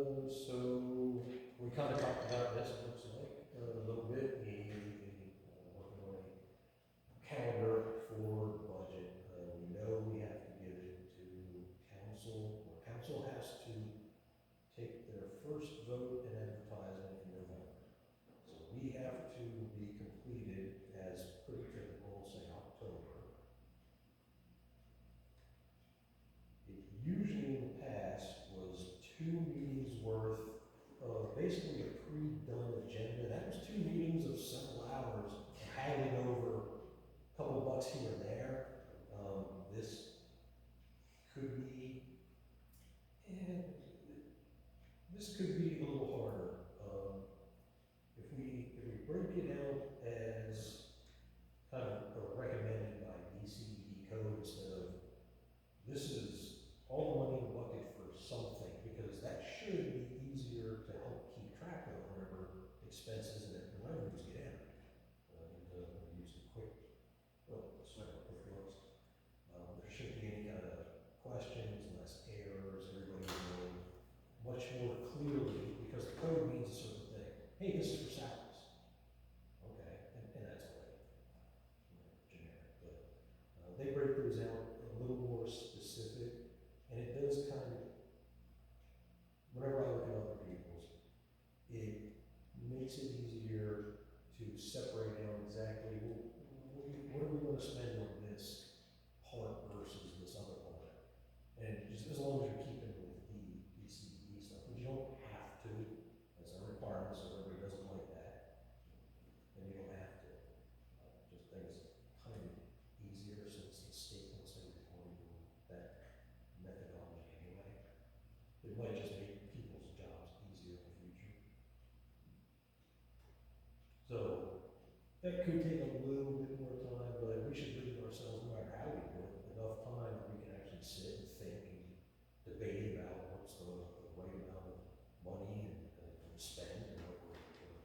taking a little bit more time, but we should give ourselves, no matter how we do it, enough time that we can actually sit and think and debate about what's the right amount of money and spend and what we're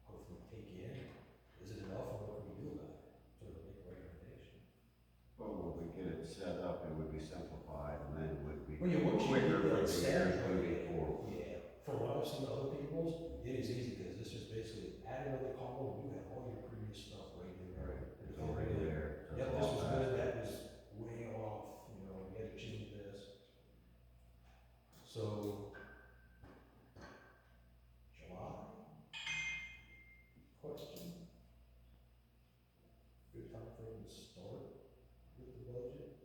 hopefully take in. Is it enough, and what can we do about it? Sort of make a recommendation. But when we get it set up, it would be simplified, and then it would be Well, yeah, once you quicker get for that the set, years moving forward. yeah, from what I've seen other people's, it is easy, because it's just basically add another column, you have all your previous stuff right there. Right, it's already there. so Yep, it's this all was back. good, that was way off, you know, we had to change this. So, July? Question? Good time frame to start with the budget?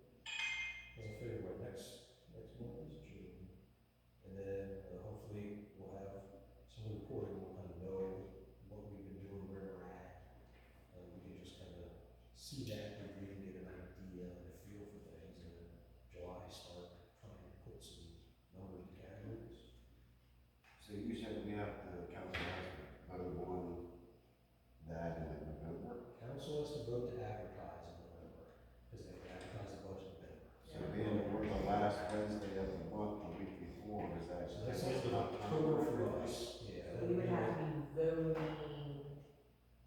Cause I figure what next month is June. And then hopefully we'll have some reporting, we'll kind of know what we've been doing, where we're at. We can just kind of see that, and really get an idea and a feel for things, and then July start trying to put some numbers and categories. So you said we have, the council has to vote on that in November? Council has to vote to advertise in November, because they have to advertise the budget in November. So being we're the last Wednesday of the month, the week before, is that? So that's the end of October for us, yeah. So we would have to be voting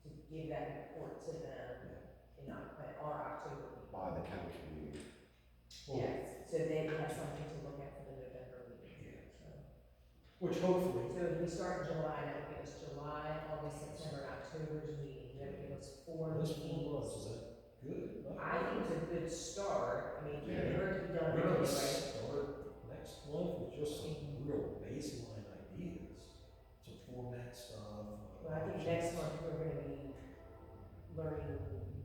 to give that report to them in our October meeting. By the council meeting. Well, Yes, so they would have something to look at for the November meeting. Yeah. So Which hopefully, so if we start in July, that would give us July, August, September, and October's meeting, that would give us 4 this 4 meetings. months, is that good? Not I think it's a good start, I mean, it can't Yeah. hurt to be done We're early, gonna right? start next month with just some real baseline ideas, some format stuff. Well, I think next month we're gonna be learning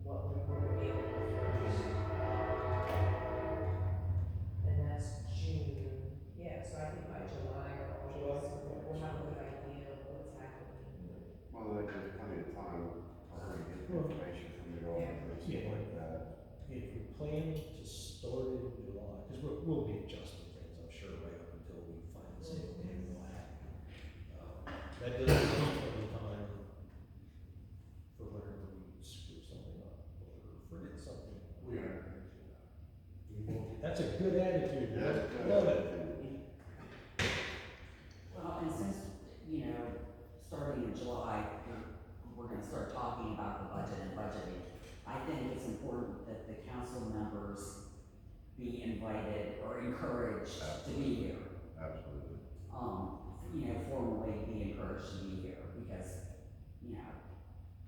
what we're able to first. And that's June, yeah, so I think by July or August, we'll have a good idea of what's happening. Well, that gives plenty of time for her to get the information from the office and stuff like that. If we plan to start it in July, because we'll be adjusting things, I'm sure, right up until we finally say, okay, we'll have. That doesn't give any time for whenever we screw something up or forget something. We are. That's a good attitude, man. That's good. Love it. Well, and since, you know, starting in July, we're gonna start talking about the budget and budgeting. I think it's important that the council members be invited or encouraged to be here. Absolutely. You know, formally be encouraged to be here, because, you know,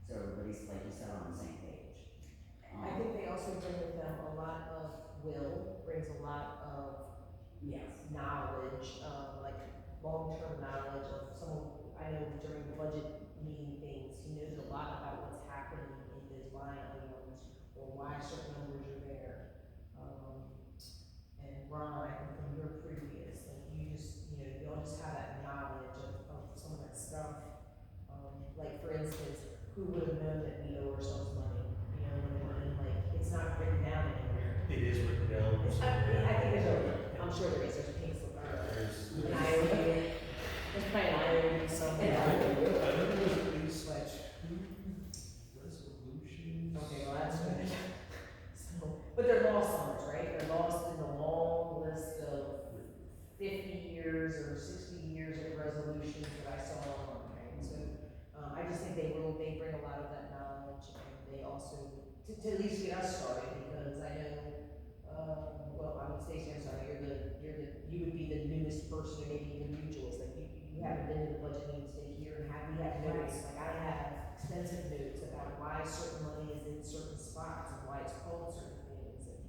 so everybody's, like you said, on the same page. I think they also bring with them a lot of brings a lot of Yes, knowledge, like long-term knowledge of I know during the budget meeting things, he knows a lot about what's happening in those line items, or why certain numbers are there. And Ron, I think from your previous, like you all just have that knowledge of some of that stuff. Like for instance, who would have known that we owe ourselves money? You know what I mean? Like, it's not written down anywhere. It is written down. I think I'm sure there is, there's a pink slip, or an IOU, there's probably an IOU somewhere. I think there's at least like 2 resolutions. Okay, well, that's good. So, but they're lost numbers, right? They're lost in the long list of 50 years or 60 years of resolutions that I saw online, right? So, I just think they bring a lot of that knowledge, and they also, to at least get us started, because I know, well, I mean, Stacey, I'm sorry, you would be the newest person, or maybe even you, Jules, like, you haven't been to the budget meetings to hear, and we have notes, like, I have extensive notes about why certain money is in certain spots, and why it's called certain things, and,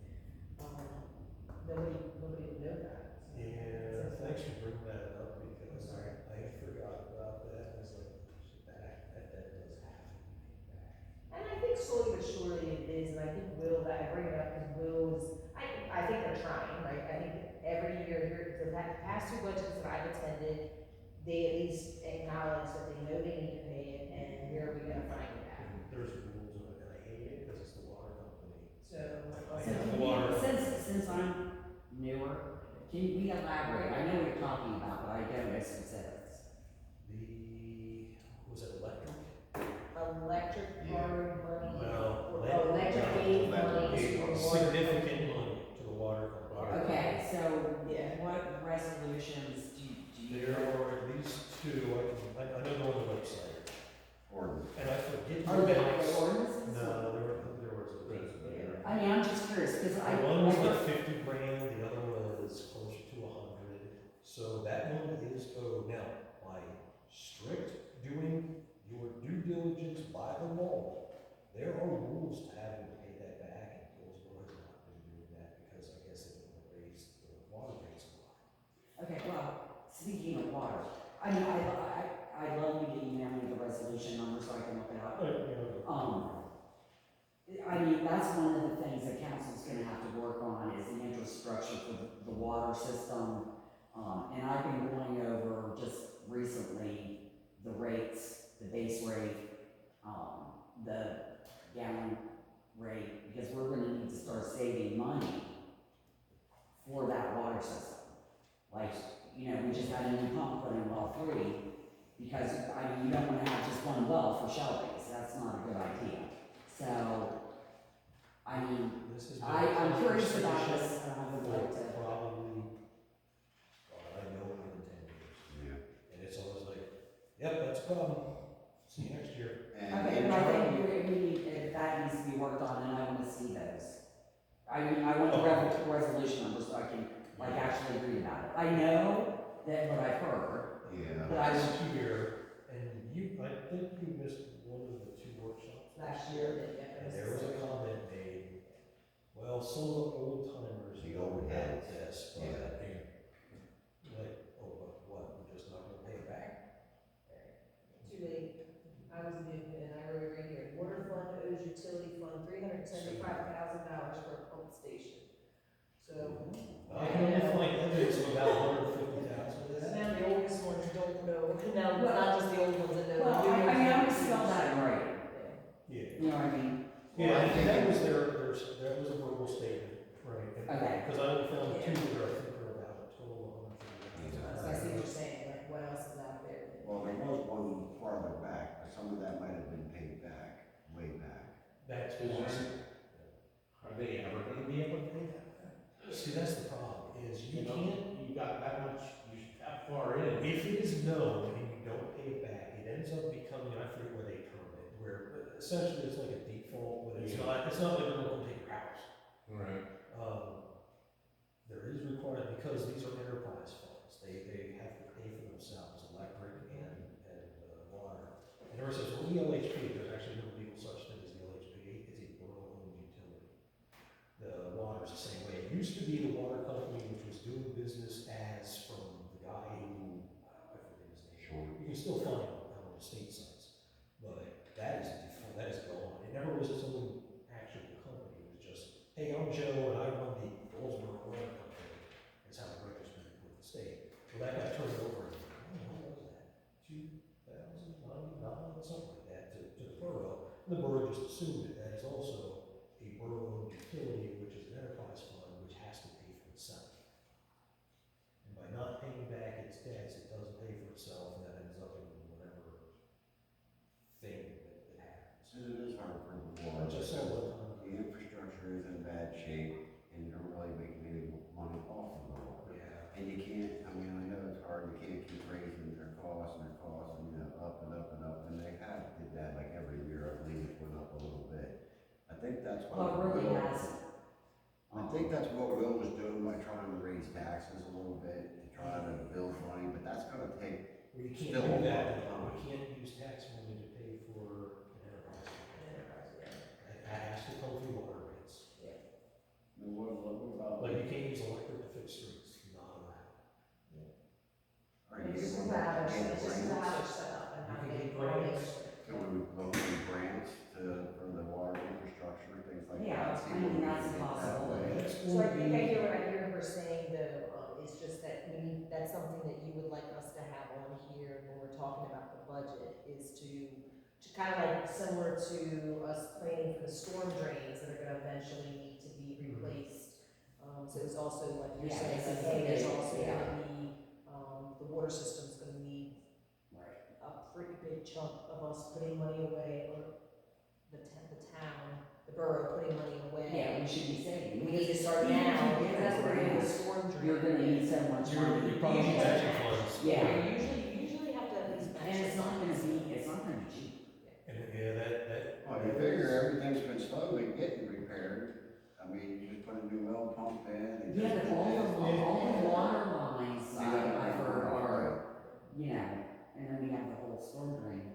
nobody would know that. So, Yeah, so- thanks for bringing that up, because Sorry. I forgot about that, it's like, that does have to be paid back. And I think slowly but surely it is, and I think I bring it up because I think they're trying, right? I think every year, the past 2 budgets that I've attended, they at least acknowledge that they know they need to pay it, and where are we gonna find it at? There's rules, and I hate it, because it's the water company. So, I so have water. since I'm newer, can we elaborate? I know what you're talking about, but I don't know specifics. Was it electric? electric borrowed money cause I. One was like 50 grand, the other was closer to 100. So that one is owed. Now, by strict doing your due diligence by the law, there are rules to having to pay that back, and Goldsboro has not been doing that because I guess they don't want to raise the water rates a lot. Okay, well, speaking of water, I mean, I love you to email me the resolution number so I can look it up. I mean, that's one of the things that council's gonna have to work on is the infrastructure for the water system. And I've been going over just recently the rates, the base rate, the gallon rate, because we're gonna need to start saving money for that water system. Like, you know, we just had a new pump put in well 3, because, I mean, you don't wanna have just one well for Shelby's, that's not a good idea. So, I mean, This has been I'm curious about conversation this, and I would like to. probably, I know more than 10 years. Yeah. And it's always like, yep, that's a problem. See you next year. And Okay, in but I terms- think we need, that needs to be worked on, and I wanna see those. I mean, I want the resolution number so I can, like, actually read about it. I know that what I've heard, Yeah. but I was would, here, and I think you missed one of the 2 workshops. Last year, that, And there was a comment made, well, some of the old timers The don't old have heads. this, but, like, oh, but what, we're just not gonna pay it back? Too late. I was new, and I wrote it right here. Water fund owes utility fund $375,000 for a pump station. So, I can only find evidence of about 150,000 of that. now the oldest ones don't know. Now, it's not just the old ones that know. well, The new I mean, I ones would spell that right, Yeah. you know what I mean? Yeah, I and think that was that was a verbal statement, right? Okay. Because I only found Yeah. 2 that I think are about a total of 150,000. Yeah. So I see what you're saying, like, what else is out there? Well, there was one farther back, but some of that might have been paid back, way back. That's Is there- possible. Are they ever gonna be able to pay that back? See, that's the problem, is you know, can't, you got that much, that far in. if it is known and you don't pay it back, it ends up becoming, I forget what they term it, where essentially it's like a default, but it's Yeah. not like they're gonna take your house. Right. There is required, because these are enterprise funds, they have to pay for themselves, electric and water. And there says, well, the LHP, there's actually no legal such thing as the LHP, it's a borough-owned utility. The water's the same way. It used to be the water company which was doing business as from the guy who, I forget his name. Sure. You can still find it out on the state sites, but that is gone. It never was its own actual company, it was just, hey, I'm Joe and I run the Goldsboro Water Company, is how it registered with the state. Well, that got turned over, what was that, 2009, something like that, to the borough. And the borough just assumed it, that is also a borough-owned utility, which is an enterprise fund, which has to pay for itself. And by not paying back its debts, it doesn't pay for itself, and that ends up in whatever thing that happens. And it is hard for the water. Just so one time. The infrastructure is in bad shape, and you're really making any money off of the water. Yeah. And you can't, I mean, I know it's hard, you can't keep raising their costs, and, you know, up and up and up, and they have did that like every year, I believe it went up a little bit. I think that's Well, what. it really Will- hasn't. I think that's what Will was doing by trying to raise taxes a little bit, to try to build money, but that's gonna take, We can't Still do a that, lot of we can't use tax money to pay for an enterprise. That has to come through water rates. what about? Like, you can't use electric to fix streets, not allowed. Are you It's just able how to they're, get it's just how they're grants? set up and how You can they, get how they. grants. Can we look at grants for the water infrastructure, things like that? Yeah, See I what mean, we that's can a get that possibility. way. That's So I going to think I be- hear what I hear her saying though, is just that we need, that's something that you would like us to have on here when we're talking about the budget, is to kind of like similar to us planning for the storm drains that are gonna eventually need to be replaced. So it's also like you're Yeah, saying, this like, is hey, there's big, also yeah. gonna be, the water system's gonna need Right. a pretty big chunk of us putting money away, or the town, the borough putting money away. Yeah, we should be saving. We need to start Even if now, you get because that's a where the grant, storm drain. you're gonna need so much money. You probably need matching funds. Yeah. You usually have to at least match. And it's it. not gonna be cheap. And yeah, that. Well, you figure everything's been slowly getting repaired. I I mean, you just put a new well pump in and Yeah, just. but all the water lines, I've heard Right. are, you know, and then we have the whole storm drainage.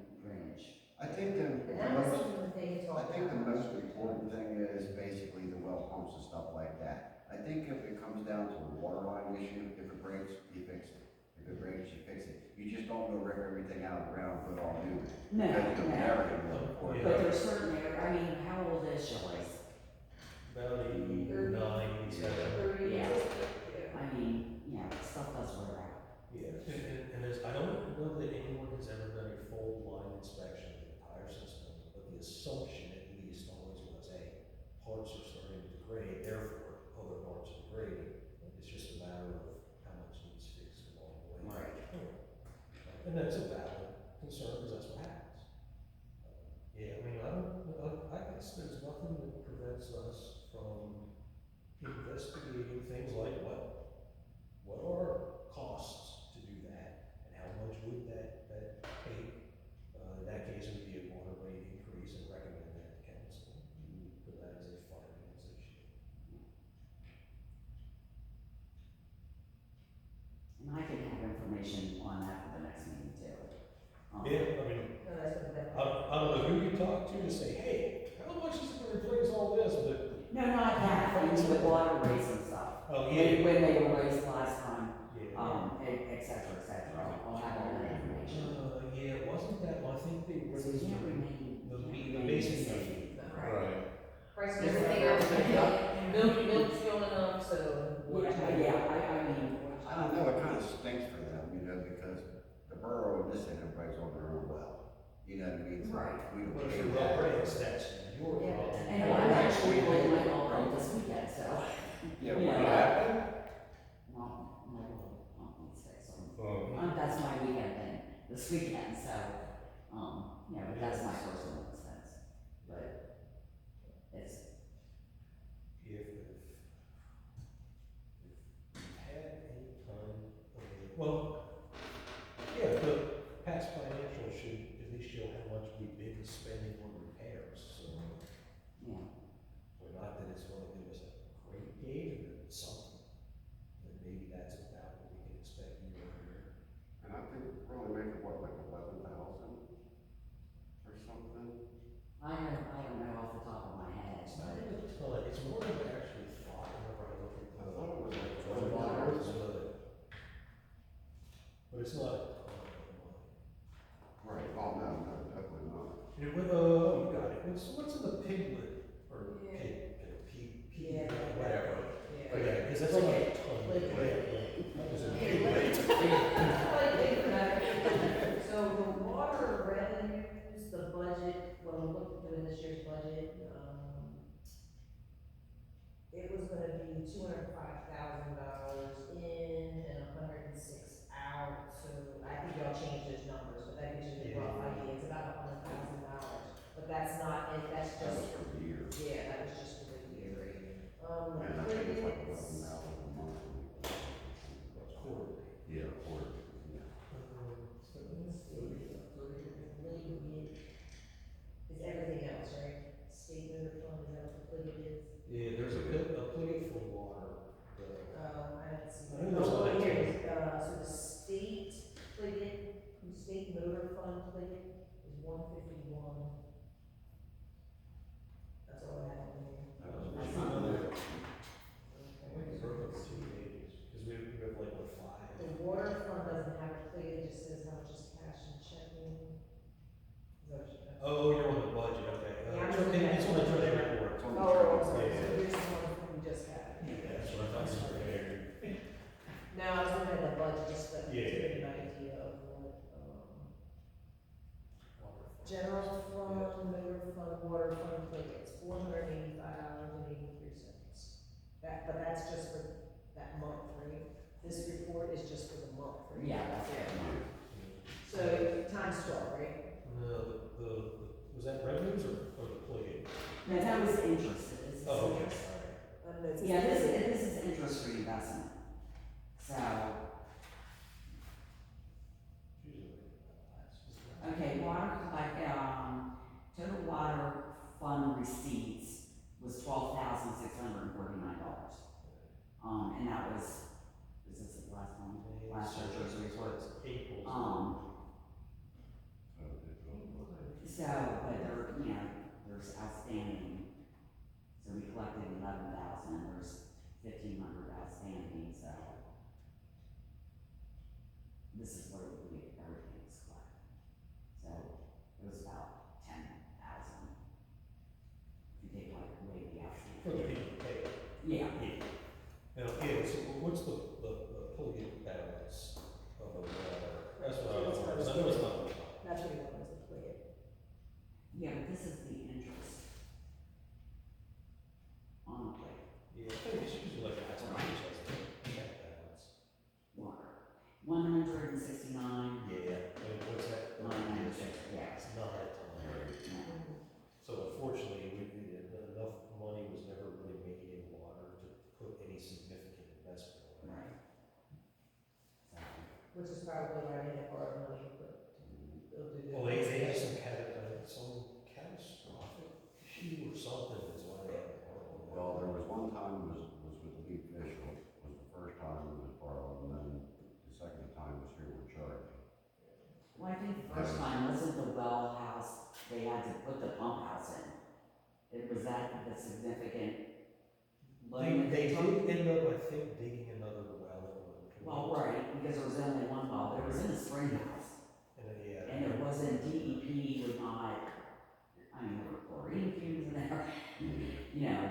I think the And that was something that they had I talked think the about. most important thing is basically the well pumps and stuff like that. I think if it comes down to a water line issue, if it breaks, you fix it. If it breaks, you fix it. You just don't go rip everything out of the ground and put it all new. No, Because you'll no. never get a well for it. But there's certain areas, I mean, how old is Shirley's? About 89, 87. Yeah. I mean, you know, stuff does wear out. Yeah, and there's, I don't know that anyone has ever done a full line inspection of the entire system, but the assumption at least always was, hey, parts are starting to degrade, therefore other parts are degrading. It's just a matter of how much needs fixed along the way. Right. And that's a valid concern, because that's what happens. Yeah, I mean, I guess there's nothing that prevents us from investigating things like what are costs to do that, and how much would that take? In that case, it would be a water rate increase, and recommend that to council, because that is a finance issue. And I can have information on that for the next meeting too. Yeah, I mean, No, that's what that. I don't know who you talk to say, hey, how much is it gonna replace all this, but, No, not that, I mean, with water rates and stuff. oh, When they were raised last time, yeah. et cetera, et cetera. I'll have all that information. Yeah, it wasn't that, well, I think they So raised you can't the remain. basic fee. Right. Price of Yes, everything sir. else, milk's going up, so. I mean. I don't know, it kind of stinks for them, you know, because the borough and this end, everybody's on their own well. You know what I mean? So Right. We don't Well, if pay you're that. well raised, that's your Yeah. problem. And I'm actually like my girlfriend this weekend, so. Yeah, Yeah. what happened? Well, my little Wednesday, so. Um, That's my weekend thing, this weekend, so, you know, but that's my personal expense. But it's, If you had any kind of, well, yeah, the past financial should at least show how much we've been spending on repairs, so. yeah. Or not that it's gonna give us a great gauge, but something, then maybe that's about what we can expect year over year. And I think we're only making what, like 11,000 or something? I don't know off the top of my head, It's not but. even a ton, it's more than I actually thought whenever I looked at I thought it was like $12, but it's not a ton of money. Right, oh, no, definitely not. It went, you got it, what's in the piglet, or Yeah. pig, Yeah. whatever. Yeah. But yeah, because that's not a ton. Like- That was a So the water revenues, the budget, when we looked at doing this year's budget, it was gonna be $205,000 in and 106 out, so I think y'all changed those numbers, but that gives you a rough idea, it's about $100,000. But that's not, that's That was just, for the year. yeah, that was just for the year. And I think it's like 11,000 a month. Quarterly. Yeah, quarterly, yeah. Is everything else, right? State motor fund, is that what the plate is? Yeah, there's a plate for water, I don't see. I think there's Oh, like- here it is, so the state plate, the state motor fund plate is 151. That's all I have on here. That was That's pretty not good. I think it's broken up 2 pages, because we have like, what, 5? The water fund doesn't have a plate, it just says how much is cash and checking. Is that what you have? Oh, you're on the budget, okay. Yeah, I'm looking at- It's on the treasury report. It's on the Oh, treasury. sorry, Yeah. so here's the one we just had. That's what I thought you were there. No, I was looking at the budget, just to Yeah. get an idea of what, general fund, motor fund, water fund plates, $485.83. But that's just for that month, right? This report is just for the month, right? Yeah, that's it. So times 12, right? No, was that revenues or the plate? No, that was interest, is this Oh, okay. interest? And it's- Yeah, this is interest reinvestment. So, okay, water collect, total water fund receipts was $12,640. For the people pay. Yeah, Now, yeah, so what's the plug-in balance of the water? That's what I was, I know it's not. That's what you want, is the plug-in. yeah, but this is the interest on the plate, Yeah, I think it's usually like that's what it says, check balance. water. 169, Yeah, and what's that? 996, yeah. It's not a ton. So unfortunately, enough money was never really made in water to put any significant investment on it. Right. So, Which is probably why they have borrowed money, but they'll do that. Well, they have some catastrophic issue or something is why they haven't borrowed. Well, there was one time was with Lee Fischel, was the first time it was borrowed, and then the second time was here with Charlie. well, I think the first time wasn't the well house, they had to put the pump house in. It was that the significant loan that They took? did end up, I think, digging another well at one point. Well, right, because there was only one well, there was in a spring house. Yeah. And it wasn't, DEP would not, I mean, there were chlorine fumes in there, you know,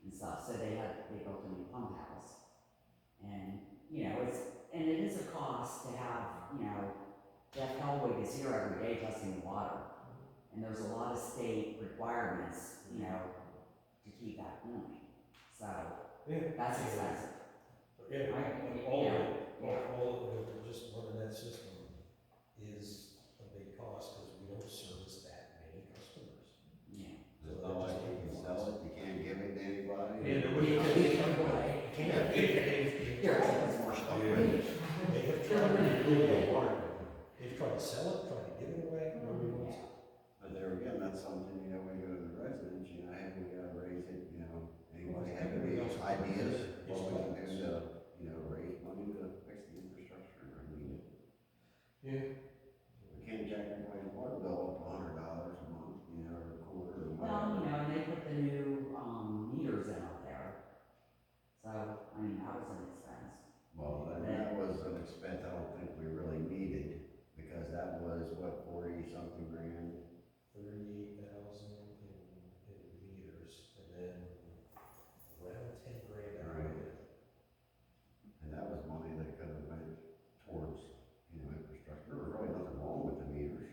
and stuff, so they built a new pump house. And, you know, and it is a cost to have, you know, Jeff Hellwig is here every day testing the water. And there's a lot of state requirements, you know, to keep that going. So, Yeah. that's expensive. Yeah, Right, all of yeah, it, yeah. all of it, just running that system is a big cost because we don't service that many customers. Yeah. There's no like you can sell it, you can't give it to anybody. Yeah, nobody Yeah, can. we can go away. Here, That's more stuff. They have tried to do it hard. They've tried to sell it, tried to give it away, nobody wants it. But there again, that's something, you know, when you go to the residents, you know, hey, we gotta raise it, you know, anybody have any ideas, what we can do to, you know, raise money to fix the infrastructure, I mean, Yeah. we can't jack everybody's water bill up $100 a month, you know, or a quarter, or Well, you whatever. know, and they put the new, meters in up there. So, I mean, that was an expense. Well, and that was an expense I don't think we really needed, because that was, what, 40-something grand? 38,000 in meters, and then around 10 grand out of Right. it. And that was money that could have went towards, you know, infrastructure. There was really nothing wrong with the meters.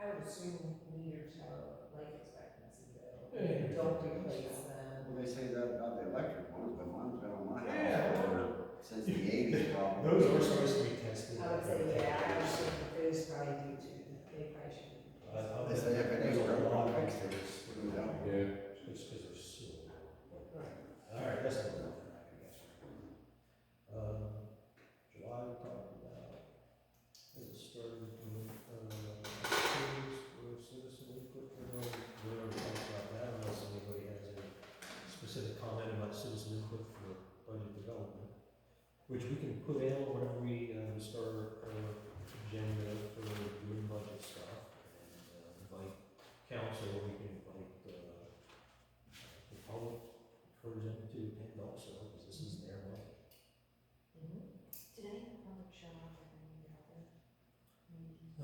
I would assume meters have a life expectancy though. Yeah. Don't replace them. Well, they say that about the electric ones, but mine's been on my Yeah. house since the 80s probably. Those are supposed to be tested. I would say, yeah, I would assume that those probably do too, they probably should be. They say if it needs to run, fix it. You know? Yeah. It's because they're so low. All right, that's not enough for that, I guess. July, we talked about, as a starting point, for citizen input, we already talked about that, unless anybody has any specific comment about citizen input for budget development, which we can put in whenever we, start our agenda for doing budget stuff, and, invite council, we can invite, the public, encourage them to attend also, because this is their money. Did any of the public show up at any of the other meetings?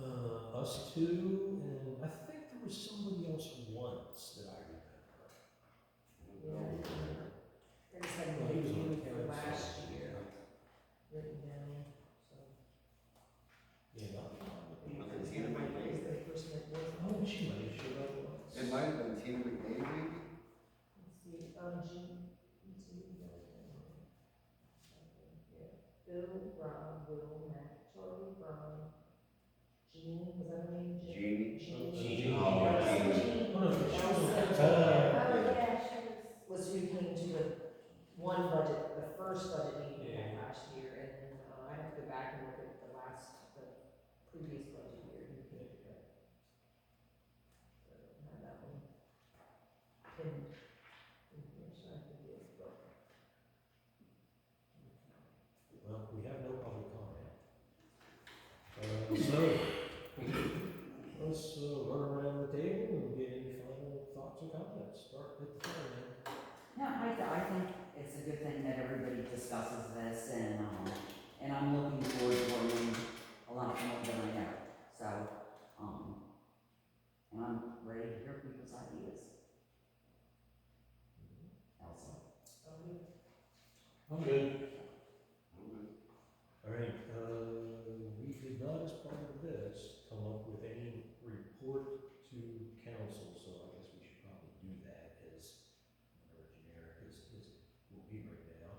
Us two, and I think there was somebody else once that I remember. I just had Well, he was on review the for council. last year written down, so. Yeah, not. Was it Tina McDade? Is the person that was. Oh, she might have showed up once. It might have been Tina McDade, maybe? Let's see, Jean, let's see, yeah, Bill, Ron, Will, Matt, Charlie, Ron, Jean, was that her name? Jeannie? Jean. Oh, Jean. Jean. Oh, no, she was on the Elsa, council. Yeah, she was. was who came to the one budget, the first budget meeting we had Yeah. last year, and then, I have to go back and look at the previous budget year, who came to it. So, I have that one. And, so I think it's, Well, we have no public comment. So, let's, run around the table and get any final thoughts and comments. Start with the fire man. No, I think it's a good thing that everybody discusses this, and I'm looking forward to learning a lot more than I know. So, and I'm I'm ready to hear people's ideas. Elsa? I'm good. Okay. All right, we did not, as part of this, come up with any report to council, so I guess we should probably do that as our generic will be right now.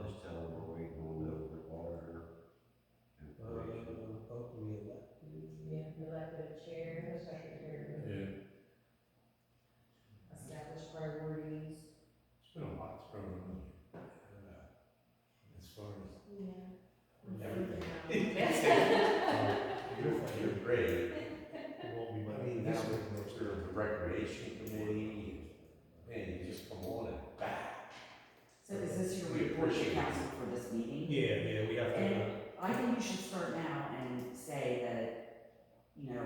Just tell them we're waiting on the water information. We elected. Yeah, you elected a chair, a secretary, Yeah, established priorities. it's been a lot thrown on you. As far as everything. You're great. It won't be I my mean, now with the recreation committee, man, you just come on and back. So is this your We report to appreciate it. council for this meeting? Yeah, we have to. And I think you should start now and say that, you know,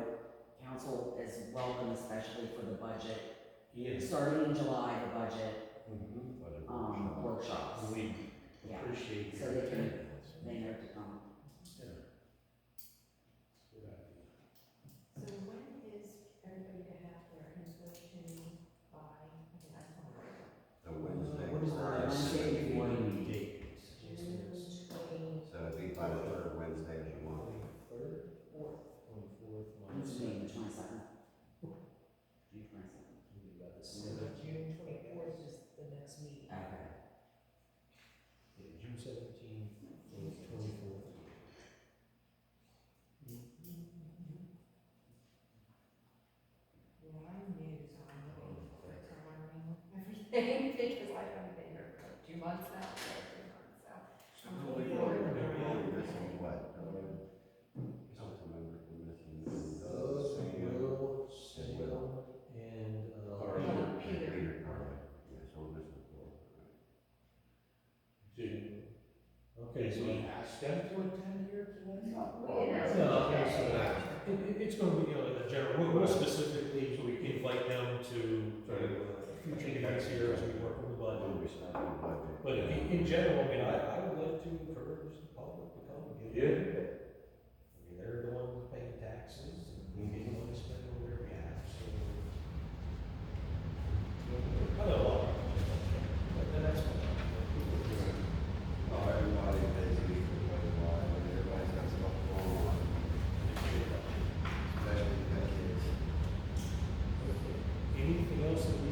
council is welcome, especially for the budget. Yes. Starting in July, the budget, workshops. We Yeah, appreciate So your they can- attendance. they know to come. Yeah. Good idea. So when is everybody to have their information by, I mean, I don't know. The Wednesday. What is the prior. last Wednesday before the meeting meeting. date? June 20, So it'd be by the third Wednesday of the month. 23rd, 24th, When's the meeting, the 22nd? June 22nd. Maybe about the 7th. June 24th is the next meeting. Okay. Yeah, June 17th, 24th. Yeah, I'm new, so I'm looking forward to learning everything, because I've only been here for like 2 months now, so 3 months, so. I'm looking forward to learning. We're missing what? Council members, we're missing. Will, And Will. and, Carter. Peter Carter. Yeah, so we're missing four. Okay, so. we ask them to attend here tonight? No, okay, so it's gonna be, a general, we'll specifically, so we can invite them to, future meetings here as we work on the budget. When we start the budget. But in general, I mean, I would like to encourage the public to come and get Yeah. input. I mean, they're the ones paying taxes, and we get money spent on their behalf, so. I know a lot of people, but that's fine. Oh, everybody's busy for quite a while, and everybody's got stuff going on. Especially the kids. Anything else that we